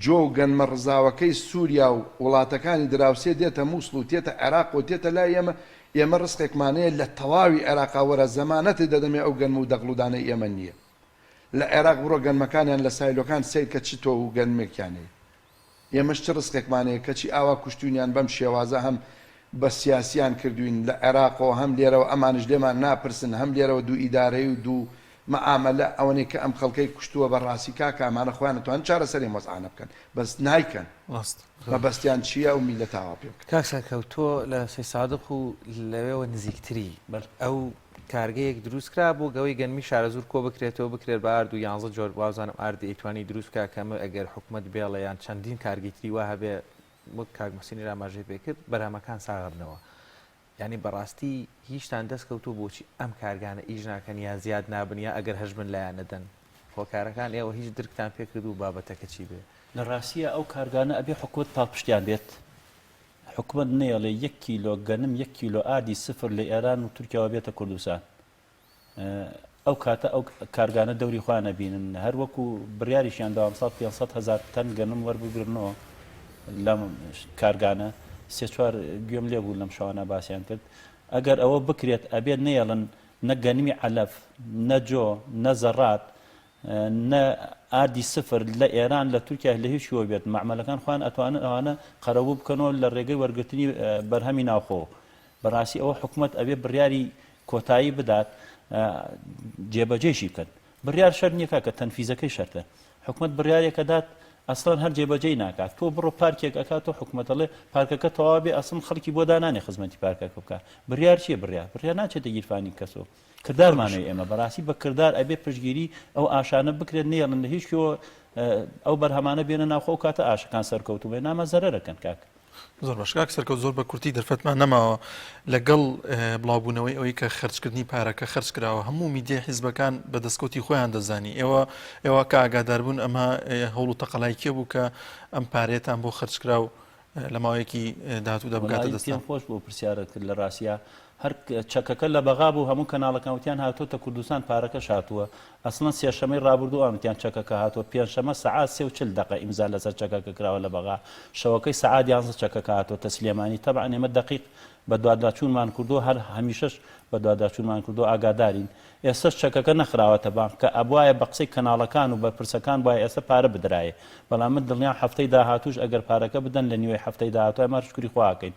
جۆ و گەنمە ڕزاوەکەی سووریا و وڵاتەکانی دراوسێ دێتە مووسڵ و تێتە عێراق و تێتە لای ئێمە ڕستێکمانەیە لە تەواوی عێراقاوەرە زەمانەتی دەدەمێ ئەو گەنم و دەغڵودانەی ئێمە نییە لە عێراق بڕۆ گەنمەکانیان لە سایلۆکان سیر کە چی تۆ و گەنمێکیانەیە ئێمەش چ ڕستێکمانەیە کەچی ئاوا کوشتوینیان بەم شێوازە هەم بە سیاسیان کردوین لە عێراقەوە هەم لێرەوە ئەمانش لێمان ناپرسن هەم لێرەوە 2 ئیدارەی و 2 مەعامەلە ئەوەنێ کە ئەم خەڵکەی کوشتووە بەڕاستی کاکە ئەمانە خۆیان نەتوانن چارەسەری مۆزعانە بکەن بەس نایکەن مەبەستیان چییە و میلەت ئاوا پێ بکەن کاک سەرکەوت تۆ لە سەی سادق و لەوێەوە نزیکتری ئەو کارگەیەک دروست کرا بۆ گەوەی گەنمی شارە زۆر کۆ بکرێتەوە بکرێت بە ئارد و 11 جۆر وازانم ئاردی ئەیتوانی دروست بکە کەمە ئەگەر حکوومەت بێڵە یان چەندین کارگەیتری وا هەبێ وەک کاک مەسینی راماژەی پێ کرد بەرهەمەکان ساغبنەوە ینی بەڕاستی هیچتان دەستکەوتو بۆچی ئەم کارگانە ئیژ ناکەن یا زیاد نابنیا ئەگەر هەژبن لایەن نەدەن خۆکارەکان ئێوە هیچ درکتان پێکرد و بابەتەکە چی بێ لە ڕاستیە ئەو کارگانە ئەبێ حکوومەت پاڵپشتیان بێت حکوومەت نێڵێ 1 کیلۆ گەنم 1 کیلۆ ئادی سفر لە ئێران و تورکیاوە بێتە کوردستان ئەو کاتە ئەو کارگانە دەوری خوا نەبینن هەر وەکو بڕیاریشیان داوام 500,000 تەن گەنم وەربگرنەوە لەم کارگانە 3-4 گوێم لێ بوو لەم شەوانە باسییان کرد ئەگەر ئەوە بکرێت ئەبێت نێڵن نەگەنمی علەف نەجۆ نەزەڕات نە ئادی سفر لە ئێران لە تورکیا لە هیچ شوە بێت معمەلەکان خوان ئەتوانن ئەوانە قەرەبوو بکەنەوە لە ڕێگەی وەرگرتنی بەرهەمی ناوخۆ بەڕاستی ئەوە حکوومەت ئەبێ بڕیاری کۆتایی بدات جێبەجێشی بکەن بڕیار شەر نییە کە تەنفیزەکەی شەرتە حکوومەت بڕیارێکە دات ئەسڵان هەر جێبەجێی ناکات تۆ بڕۆ پارکێک ئەکاتەوە حکوومەتەڵێ پارکەکە تەواو بێ ئەسڵ خەڵکی بۆ دانانێ خزمەتی پارکەکە بکە بڕیار چیە بڕیار ناچێتە گیرفانی کەسەوە کردارمانەوەی ئێمە بەڕاستی بە کردار ئەبێ پشتگیری ئەو ئاشانە بکرێت نێڵن لە هیچ ئەو بەرهەمانە بێنە ناوخۆ و کاتە ئاشەکان سەرکەوتوبێ نامە زەرەرەکەن کاک زۆر باش کاک سەرکەوت زۆر بە کورتی دەرفەتمان نەماوە لەگەڵ بڵاوبوونەوەی ئەوەی کە خرجکردنی پارەکە خرج کراوە هەموو میدیای حیزبەکان بە دەستکەوتی خۆیان دەزانی ئێوە کە ئاگاداربوون ئەمە هەوڵ و تەقەڵای کێ بوو کە ئەم پارێتان بۆ خرج کراو لە ماوەیەکی داهاتوودا بگاتە دەستان خۆش بۆ پرسیارە کرد لە ڕاستیە هەر چەکەکە لە بەغا بوو هەموو کەناڵەکانوتیان هاتۆتە کوردستان پارەکە هاتووە ئەسڵەن سێشەمەی ڕابردوو ئەمتیان چەکەکە هاتووە پێنجشەمە سەعات 40 دقیقە ئیمزا لەسەر چەکەکە کراوە لە بەغا شەوەکەی سەعات 11 چەکەکە هاتووە تەسلیمانی تەبعەن ئێمە دقیق بە دواداچوونمان کردو هەر هەمیشەش بە دواداچوونمان کردو ئاگادارین ئێستش چەکەکە نەخراوەتە بانک کە ئەبوایە بە قسەی کەناڵەکان و بە پرسەکان وایە ئێستا پارە بدرایە بەڵام من دڵنیام هەفتەی داهاتووش ئەگەر پارەکە بدەن لە نیوەی هەفتەی داهاتوە ئەمە شکری خواکەین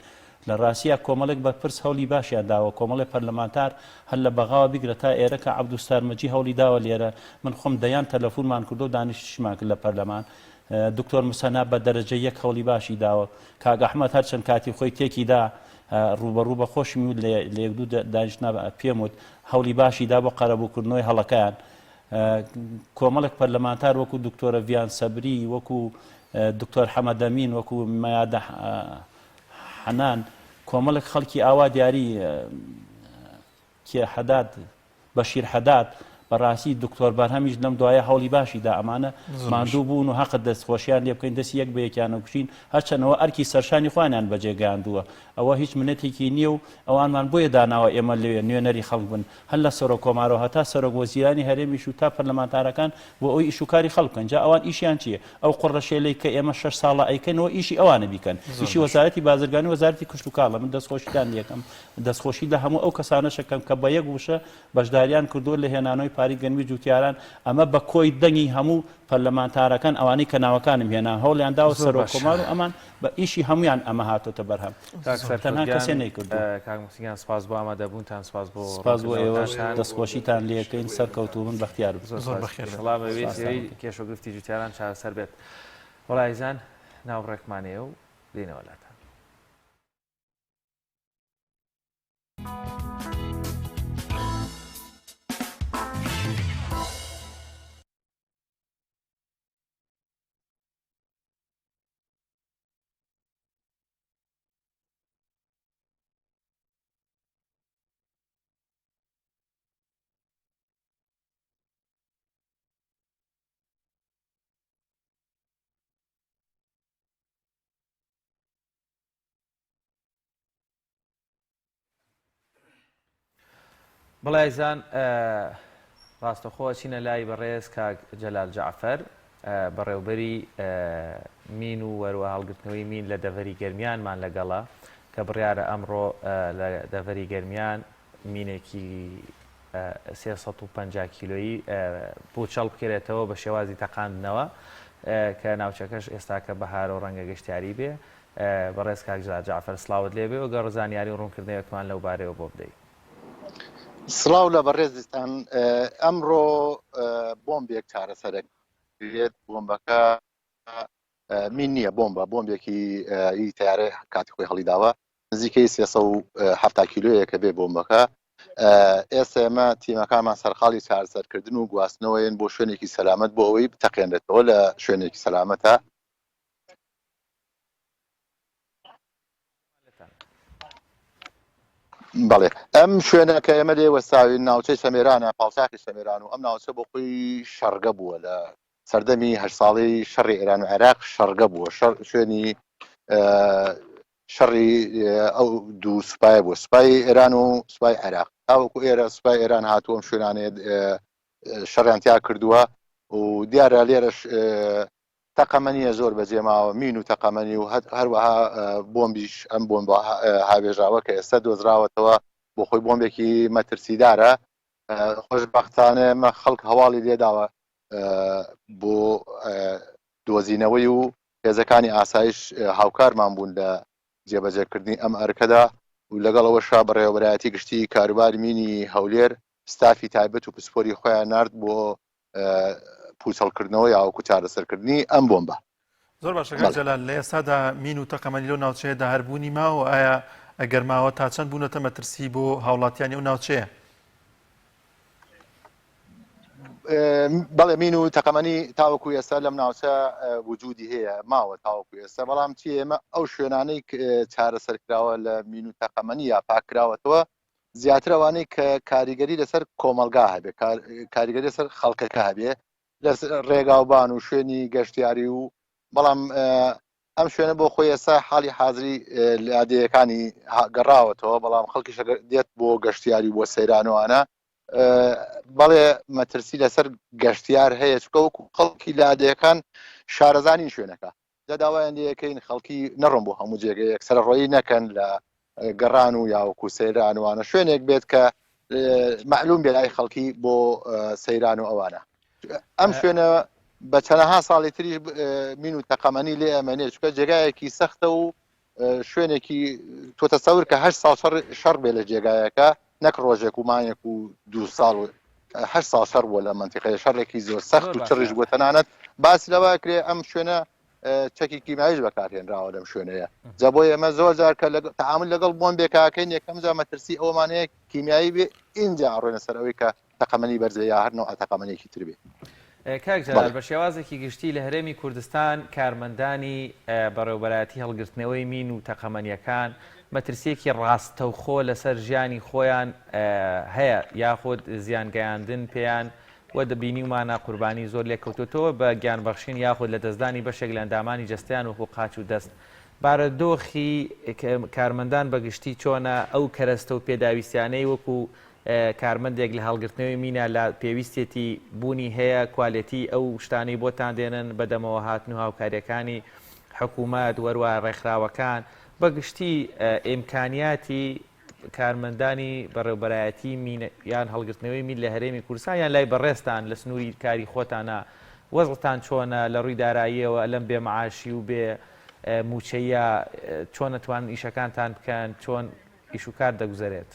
لە ڕاستیە کۆمەڵێک بە پرس هەولی باشیان داوە کۆمەڵی پەرلەمانتار هەر لە بەغاوە بیگرە تا ئێرە کە عەبدوستارمەجی هەولی داوە لێرە من خۆم دەیان تەلەفۆنمان کردو دانیشتمان کرد لە پەرلەمان دکتۆر موسەنا بە دەرەجە یەک هەولی باشی داوە کاک ئەحمەد هەرچەند کاتی خۆی تێکی دا ڕوبەڕوو بە خۆشمی و لە یەک دوو دانیشتنا پێم وت هەولی باشی دا بۆ قەرەبووکردنەوەی هەڵەکەیان کۆمەڵێک پەرلەمانتار وەکو دکتۆرە ڤیان سەبری وەکو دکتۆر حەمەدەمین وەکو مەیادە حەنان کۆمەڵێک خەڵکی ئاوا دیاری کێ حەداد بەشیر حەداد بەڕاستی دکتۆر بەرهەمیش لەم دوایە هەوڵی باشی دا ئەمانە ماندوو بوون و حەقت دەستخۆشیان لێ بکەین دەستی یەک بە یەکیانە کوشین هەرچەنەوە ئەرکی سەرشانی خوانیان بەجێگەاندووە ئەوە هیچ منەتێکی نییە و ئەوانمان بۆیە داناوە ئێمە لێ نوێنەری خەڵک بن هەر لە سەرۆک کۆمارەوە هەتا سەرۆک وەزیرانی هەرێمیش و تا پەرلەمانتارەکان بۆ ئەوی ئیشوکاری خەڵکن جا ئەوان ئیشیان چییە ئەو قڕەشێلەی کە ئێمە 6 ساڵە ئەیکەنەوە ئیشی ئەوانە بیکەن ئیشی وەزارەتی بازرگانی وەزارەتی کشت و کاڵە من دەستخۆشیدان یەکەم دەستخۆشی لە هەموو ئەو کەسانەشەکەم کە بە یەک وشە بەشداریان کردووە لە هێنانەوەی پاری گەنمی جوتیاران ئەمە بە کۆی دەنگی هەموو پەرلەمانتارەکان ئەوانەی کە ناوەکانم هێنا هەوڵیان داوە سەرۆک کۆمار و ئەمان بە ئیشی هەمویان ئەمە هاتۆتە بەرهەم تەنها کەسێ نەیکردو کاکمسیگیان سپاس بۆ ئامادەبوونتان سپاس بۆ ئێوە دەستخۆشیتان لێەکەین سەرکەوتو من بەختیار کێشۆگرفتی جوتیاران چارەسەر بێت وەڵایزان ناوڕێکمانەیە و دێنەوەلاتان بەڵایزان ڕاستەخۆ چینە لای بەڕێز کاک جەلال جەعفەر بەڕێوبەری مین و وەروە هەڵگرتنەوەی مین لە دەڤەری گەرمیانمان لەگەڵا کە بڕیارە ئەمڕۆ لە دەڤەری گەرمیان مینێکی 350 کیلۆیی بۆ چەڵ بکرێتەوە بە شێوازی تەقاندنەوە کە ناوچەکەش ئێستا کە بەهار و ڕەنگە گەشتیاری بێ بەڕێز کاک جەلال جەعفەر سڵاوت لێبێ و گەڕزانیاری و ڕوونکردنەوەکمان لەو بارەوە بۆ بدەیت سڵاو لە بەڕێزتان ئەمڕۆ بۆمبێک چارەسەرەکرێت بۆمبەکە مین نییە بۆمبێکی تیارە کاتی خۆی هەڵیداوە نزیکەی 370 کیلۆیە کە بێ بۆمبەکە ئێستا ئێمە تیمەکانمان سەرخاڵی چارەسەرکردن و گواستنەوەیان بۆ شوێنێکی سەلامەت بۆ ئەوەی بتەقێنرێتەوە لە شوێنێکی سەلامەتە بەڵێ ئەم شوێنەکە ئێمە لێ وەستاوی ناوچەی شەمێرانە پاڵتاقی شەمێران و ئەم ناوچە بۆ خۆی شەڕگە بووە لە سەردەمی 8 ساڵی شەڕی ئێران و عێراق شەڕگە بووە شوێنی شەڕی ئەو دوو سوپایە بووە سوپای ئێران و سوپای عێراق تاوەکو ئێرە سوپای ئێران هاتووە ئەم شوێنانێ شەڕیان تیا کردووە و دیارە لێرەش تەقەمەنیە زۆر بەجێماوە مین و تەقەمەنی و هەروەها بۆمبیش ئەم بۆمب هاوێژاوە کە ئێستا دۆزراوەتەوە بۆ خۆی بۆمبێکی مەترسیدارە خۆشبەختانە ئێمە خەڵک هەواڵی لێداوە بۆ دۆزینەوەی و هێزەکانی ئاسایش هاوکارمان بوون لە جێبەجێکردنی ئەم ئەرکەدا و لەگەڵەوەشا بەڕێوەبەرایەتی گشتی کاروباری مینی هەولێر ستافی تایبەت و پسپۆری خۆیان نرد بۆ پوچەڵکردنەوە یاوەکو چارەسەرکردنی ئەم بۆمبە. زۆر باشە جەلال لە ئێستادا مین و تەقەمەنی لەو ناوچەیەدا هەربوونی ماوە ئایا ئەگەر ماوە تا چەند بوونەتە مەترسی بۆ هاوڵاتیانی ئەو ناوچەیە؟ بەڵێ مین و تەقەمەنی تاوەکو ئێستا لەم ناوچە وجودی هەیە ماوە تاوەکو ئێستا بەڵام چی ئێمە ئەو شوێنانەی چارەسەرکراوە لە مین و تەقەمەنی یا پاکراوەتەوە زیاتر ئەوانەی کە کاریگەری لەسەر کۆمەلگا هەبێ کاریگەری لەسەر خەڵکەکە هەبێ لە ڕێگاوبان و شوێنی گەشتیاری و بەڵام ئەم شوێنە بۆ خۆی ئێستا حاڵی حاضری لادەیەکانی گەڕاوەتەوە بەڵام خەڵکیش دێت بۆ گەشتیاری بۆ سەیرانەوانە بەڵێ مەترسی لەسەر گەشتیار هەیە چکە وەکو خەڵکی لادەیەکان شارەزانی شوێنەکە دەداوایان لەکەین خەڵکی نەڕۆم بۆ هەموو جێگە یەکسەر ڕۆیی نەکەن لە گەڕان و یاوەکو سەیرانوانە شوێنێک بێت کە معلوم بێ لای خەڵکی بۆ سەیران و ئەوانە ئەم شوێنە بە چەندەها ساڵی تری مین و تەقەمەنی لێ ئەمەنێ چکە جێگایەکی سەختە و شوێنێکی تۆ تەسەور کە 8 ساڵ شەڕ بێ لە جێگایەکە نەک ڕۆژێک و مانێک و 2 ساڵ 8 ساڵ شەڕ بووە لە منتیقەیە شەڕێکی زۆر سەخت و چڕیش بووە تەنانەت باسی لەوە کرێ ئەم شوێنە چەکی کیمایش بەکارهێنراوە لەم شوێنەیە جا بۆ ئێمە زۆر جار کە تەعامل لەگەڵ بۆمبێکاکەین یەکەم جا مەترسی ئەومانەیە کیمیایی بێ ئینجا ئەڕۆینە سەر ئەوەی کە تەقەمەنی بەرزە یا هەر نوع تەقەمەنێکی تر بێ. کاک جەلال بە شێوازێکی گشتی لە هەرێمی کوردستان کارمەندانی بەڕێوەبەرایەتی هەڵگرتنەوەی مین و تەقەمەنیەکان مەترسیەکی ڕاستەوخۆ لەسەر ژیانی خۆیان هەیە یاخود زیانگەیاندن پێیان وە دەبینی ومانە قوربانی زۆر لێکەوتوتەوە بە گیانبەخشین یاخود لە دەستدانی بەشێک لە ئەندامانی جەستیان وەکو قاچ و دەست بارەدۆخی کارمەندان بەگشتی چۆنە ئەو کەرەستە و پێداویستیانەی وەکو کارمەندێک لە هەڵگرتنەوەی مینە لە پێویستێتی بوونی هەیە کوالێتی ئەو شتانەی بۆتان دێنن بەدەمەوە هاتن و هاوکاریەکانی حکوومەت وەروە ڕێکخراوەکان بەگشتی ئیمکانیاتی کارمەندانی بەڕێوەبەرایەتی یان هەڵگرتنەوەی مین لە هەرێمی کوردستان یان لای بەڕێستان لە سنووری کاری خۆتانە وەزڵتان چۆنە لە ڕووی داراییەوە لەم بێمەعاشی و بێ موچەیە چۆن نەتوان ئیشەکانتان بکەن چۆن ئیش و کار دەگوزارێت؟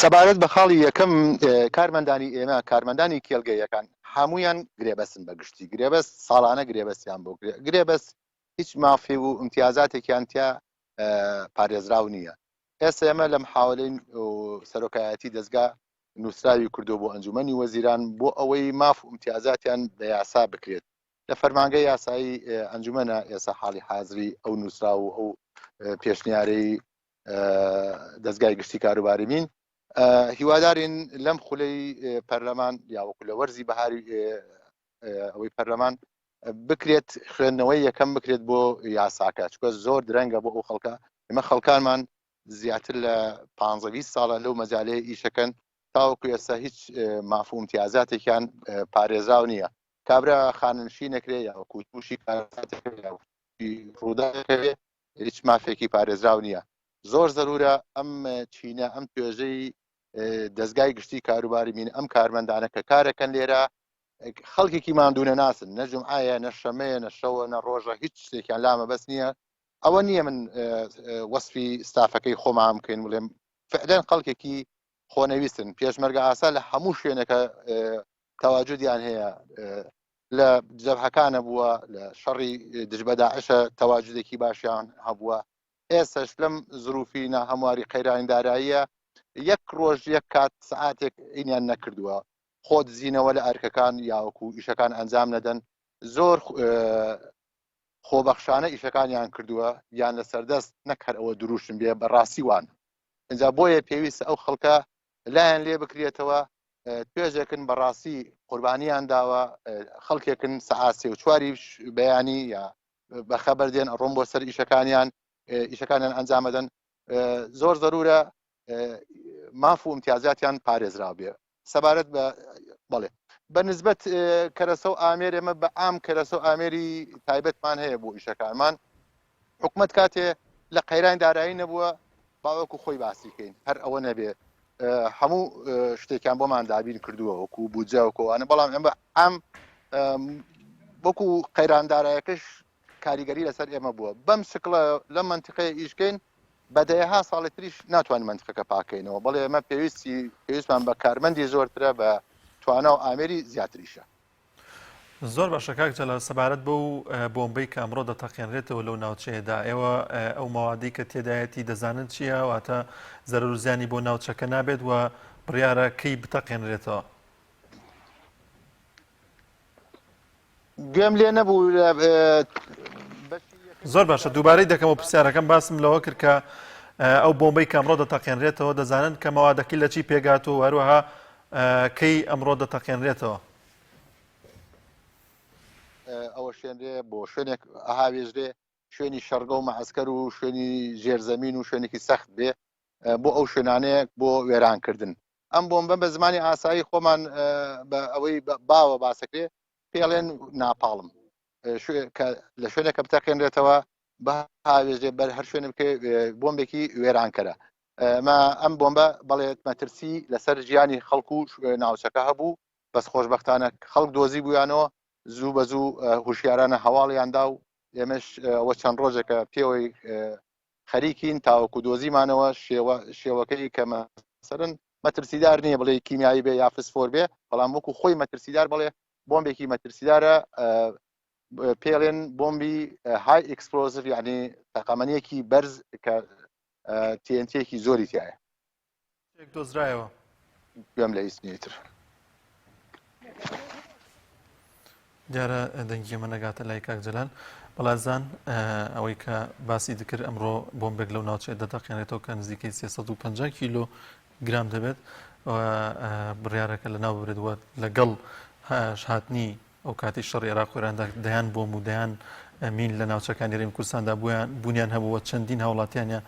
سەبارەت بە خاڵی یەکەم کارمەندانی ئێمە کارمەندانی کێڵگەیەکان هەمویان گرێبەستن بەگشتی گرێبەست ساڵانە گرێبەستیان بۆ گرێبەست هیچ مافی و امتیازاتێکیان تیا پارێزراو نییە. ئێستا ئێمە لە محاولەی سەرۆکایەتی دەستگا نووسراوی کردو بۆ ئەنجومەنی وەزیران بۆ ئەوەی ماف و امتیازاتیان بە یاسا بکرێت لە فەرمانگەی یاسایی ئەنجومەنە ئێستا حاڵی حاضری ئەو نووسرا و ئەو پێشنیارەی دەستگای گشتی کاروباری مین هیوادارین لەم خولەی پەرلەمان یاوەکو لە وەرزی بەهاری ئەوەی پەرلەمان بکرێت خوێندنەوەی یەکەم بکرێت بۆ یاساکە چکە زۆر درەنگە بۆ ئەو خەڵکە ئێمە خەڵکانمان زیاتر لە 15 ساڵە لەو مەجالەیە ئیشەکەن تاوەکو ئێستا هیچ ماف و امتیازاتێکیان پارێزراو نییە کابرا خاننشی نەکرێت یاوەکو تووشی ڕووداکەوێ هیچ مافێکی پارێزراو نییە زۆر زەرورە ئەم چینە ئەم توێژەی دەستگای گشتی کاروباری مین ئەم کارمەندانە کە کارەکەن لێرە خەڵکێکی ماندوونە ناسن نەجم ئایا نەشەمەیە نەشەوە نە ڕۆژە هیچ شتێکیان لامە بەس نییە ئەوە نییە من وەسفی ستافەکەی خۆمان بکەین بڵێم فعلەن خەڵکێکی خۆنەویستن پێشمەرگە ئاسا لە هەموو شوێنەکە تەواجودیان هەیە لە جەبهەکانە بووە لە شەڕی دژبە داعشە تەواجودێکی باشیان هەبووە ئێستاش لەم زروفی ناهەمواری قەیرانی داراییە یەک ڕۆژ یەک کات سعاتێک ئینیان نەکردووە خۆت زیینەوە لە ئەرکەکان یاوەکو ئیشەکان ئەنجام نەدەن زۆر خۆبەخشانە ئیشەکانیان کردووە یان لە سەردەست نەکەر ئەوە دروشن بێ بەڕاستی وان ئەجا بۆیە پێویستە ئەو خەڵکە لایەن لێ بکرێتەوە توێژێکن بەڕاستی قوربانیان داوە خەڵکێکن سەعات 3 بەیانی یا بەخەبەر دێن ڕۆم بۆ سەر ئیشەکانیان ئەنجامەدەن زۆر زەرورە ماف و امتیازاتیان پارێزرا بێ سەبارەت بە بەڵێ بە نسبەت کەرەسە و ئامێر ئێمە بە ئام کەرەسە و ئامێری تایبەتمان هەیە بۆ ئیشەکانمان حکومەت کاتێ لە قەیرانی دارایی نەبووە باوەکو خۆی باسیکەین هەر ئەوە نەبێ هەموو شتێکیان بۆمان دابین کردووە وەکو بودجەوەکەوانە بەڵام ئەم وەکو قەیراندارایەکەش کاریگەری لەسەر ئێمە بووە بەم شکڵە لەم منتیقەیە ئیشکەین بەدەیەها ساڵی تریش ناتوانین منتیقەکە پاکەینەوە بەڵێ ئێمە پێویستمان بە کارمەندی زۆرترە بە توانە و ئامێری زیاتریشە. زۆر باشە کاک جەلال سەبارەت بەو بۆمبەی کە ئەمڕۆ دەتەقێنرێتەوە لەو ناوچەیەدا ئێوە ئەو ماوادەی کە تێدایەتی دەزانن چییە واتە زەرەر و زیانی بۆ ناوچەکە نابێت و بڕیارە کەی بتەقێنرێتەوە؟ گوێم لێ نەبوو. زۆر باشە دووبارەی دەکەم و پرسیارەکەم باسم لەوە کرد کە ئەو بۆمبەی کە ئەمڕۆ دەتەقێنرێتەوە دەزانن کە ماوادەکەی لە چی پێگات و هەروەها کەی ئەمڕۆ دەتەقێنرێتەوە؟ ئەوە شوێنرێ بۆ شوێنێک ئاهاوێژرێ شوێنی شەرگە و مەعسکەر و شوێنی ژێرزەمین و شوێنێکی سەخت بێ بۆ ئەو شوێنانەیە بۆ وێرانکردن. ئەم بۆمبە بە زمانی ئاسایی خۆمان بە ئەوەی باوە باسەکرێ پێڵێن ناپاڵم لە شوێنێکە بتەقێنرێتەوە بە هاوێژێ بەر هەر شوێنە بکە بۆمبێکی وێرانکەرە. ئەم بۆمبە بەڵێت مەترسی لەسەر ژیانی خەڵکو و ناوچەکە هەبوو بەس خۆشبەختانە خەڵک دۆزی بوویانەوە زوو بە زوو هوشیارانە هەواڵیاندا و ئێمەش ئەوە چەند ڕۆژێکە پێوەی خەریکین تاوەکو دۆزیمانەوە شێوەکەی کە مەسەرەن مەترسیدار نییە بڵێ کیمیایی بێ یا فسفۆر بێ بەڵام وەکو خۆی مەترسیدار بڵێ بۆمبێکی مەترسیدارە پێڵێن بۆمبی های ئەکسپلۆزیڤ یعنی تەقەمەنیەکی بەرز کە TNTێکی زۆری تایە دۆزرایەوە گوێم لە ئیسنیتر. دیارە دەنگی ئەمە نەگاتە لای کاک جەلال بەڵازان ئەوەی کە باسی دکرد ئەمڕۆ بۆمبێک لەو ناوچێت دەتەقێنێتەوە کە نزیکەی 350 کیلۆ گرام دەبێت بڕیارەکە لە ناو ببرێتوە لەگەڵ هاتنی ئەو کاتی شەڕی عێراق و ئێراندا دەیان بۆم و دەیان مین لە ناوچەکانی هەرێمی کوردستاندا بوونیان هەبووە چەندین هاوڵاتیانە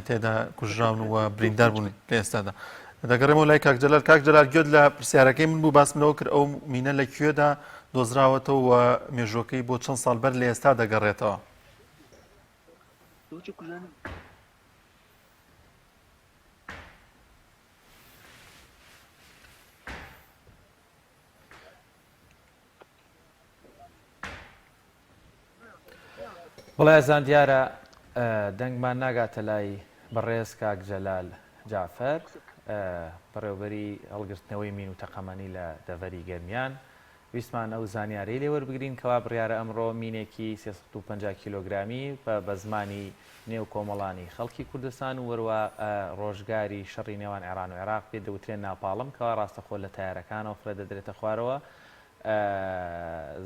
تێدا کوژراون و بریندار بوون لە ئێستادا. دەگەڕێمەوە لای کاک جەلال گوێت لە پرسیارەکەی من بوو باسمەوە کرد ئەو مینە لەکوێدا دۆزراوەتەوە و مێژوەکەی بۆ چەند ساڵ بەر لە ئێستا دەگەڕێتەوە؟ بڵێ زان دیارە دەنگمان ناگاتە لای بەڕێز کاک جەلال جعفەر بەڕێوەبەری هەڵگرتنەوەی مین و تەقەمەنی لە دەڤەری گەرمیان ویسمان ئەو زانیارەی لێ وەربگرین کەوا بڕیارە ئەمڕۆ مینێکی 350 کیلۆگرامی بە زمانی نێو کۆمەڵانی خەڵکی کوردستان و وەروە ڕۆژگاری شەڕی نێوان عێران و عێراق پێ دەوترێن ناپاڵم کەوا ڕاستەخۆ لە تایارەکانەوە فرە دەدرێتە خوارەوە.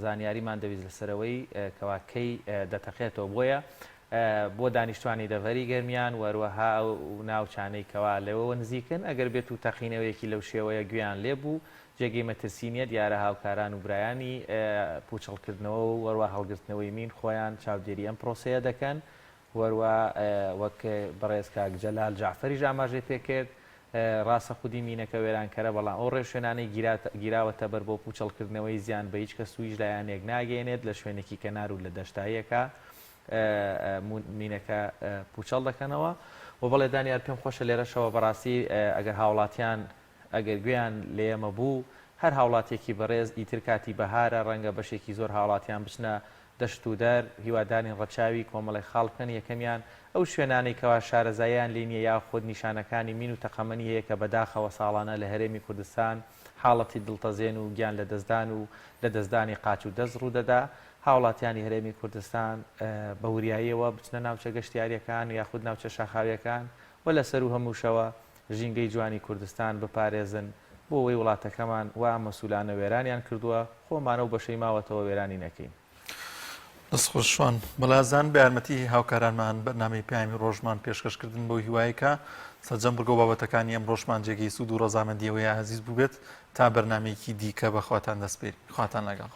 زانیاریمان دەویست لەسەرەوەی کەواکەی دەتەقێتەوە بۆیە بۆ دانیشتوانی دەڤەری گەرمیان وەروەها ئەو ناوچانەی کەوا لەوەوە نزیکن ئەگەر بێت و تەقینەوەیەکی لەو شێوەیە گویان لێبوو جێگەی مەترسینیە دیارە هاوکاران و برایانی پوچەڵکردنەوە و وەروە هەڵگرتنەوەی مین خۆیان چاودێری ئەم پرۆسەیە دەکەن وەروە وەک بەڕێز کاک جەلال جعفەری ئاماژەی پێکرد ڕاستە خودی مینەکە وێرانکەرە بەڵام ئەو ڕێشوێنانەی گیراوەتە بەر بۆ پوچەڵکردنەوەی زیان بە هیچ کە سویش لایەنێک ناگەێنێت لە شوێنێکی کەنار و لە دەشتاییەکە مینەکە پوچەڵ دەکەنەوە و بەڵێ دانیار پێم خۆشە لێرەشەوە بەڕاستی ئەگەر هاوڵاتیان ئەگەر گوێیان لێمە بوو هەر هاوڵاتێکی بەڕێز ئیتر کاتی بەهارە ڕەنگە بەشێکی زۆر هاوڵاتیان بچنە دەشت و دەر هیوادانی ڕەچاوی کۆمەڵی خاڵکن یەکەمیان ئەو شوێنانەی کەوا شارەزاییان لێنیە یا خۆت نیشانەکانی مین و تەقەمەنی هەیە کە بەداخەوە ساڵانە لە هەرێمی کوردستان حاڵەتی دڵتەزێن و گیان لە دەستدان و لە دەستدانی قاچ و دەست ڕوو دەدا هاوڵاتیانی هەرێمی کوردستان بە وریاییەوە بچنە ناوچە گەشتیاریەکان یاخود ناوچە شاخاویەکان و لەسەر و هەمووشەوە ژینگەی جوانی کوردستان بپارێزن بۆ ئەوەی وڵاتەکەمان وا مەسوولانە وێرانیان کردووە خۆمانە و بەشەی ماوەتەوە وێرانی نەکەین. دەستخۆشوان بەڵازان بە یارمەتی هاوکارانمان بەرنامەی پامی ڕۆژمان پێشکەشکردن بۆ هیوایەکە سەرجەم بگۆ بابەتەکانی ئەم ڕۆژمان جێگەی سوود و ڕەزامەندیەوەی عەزیز بوو بێت تا بەرنامەیەکی دیکە بەخواتان دەست پێی خواتان لەگەڵ.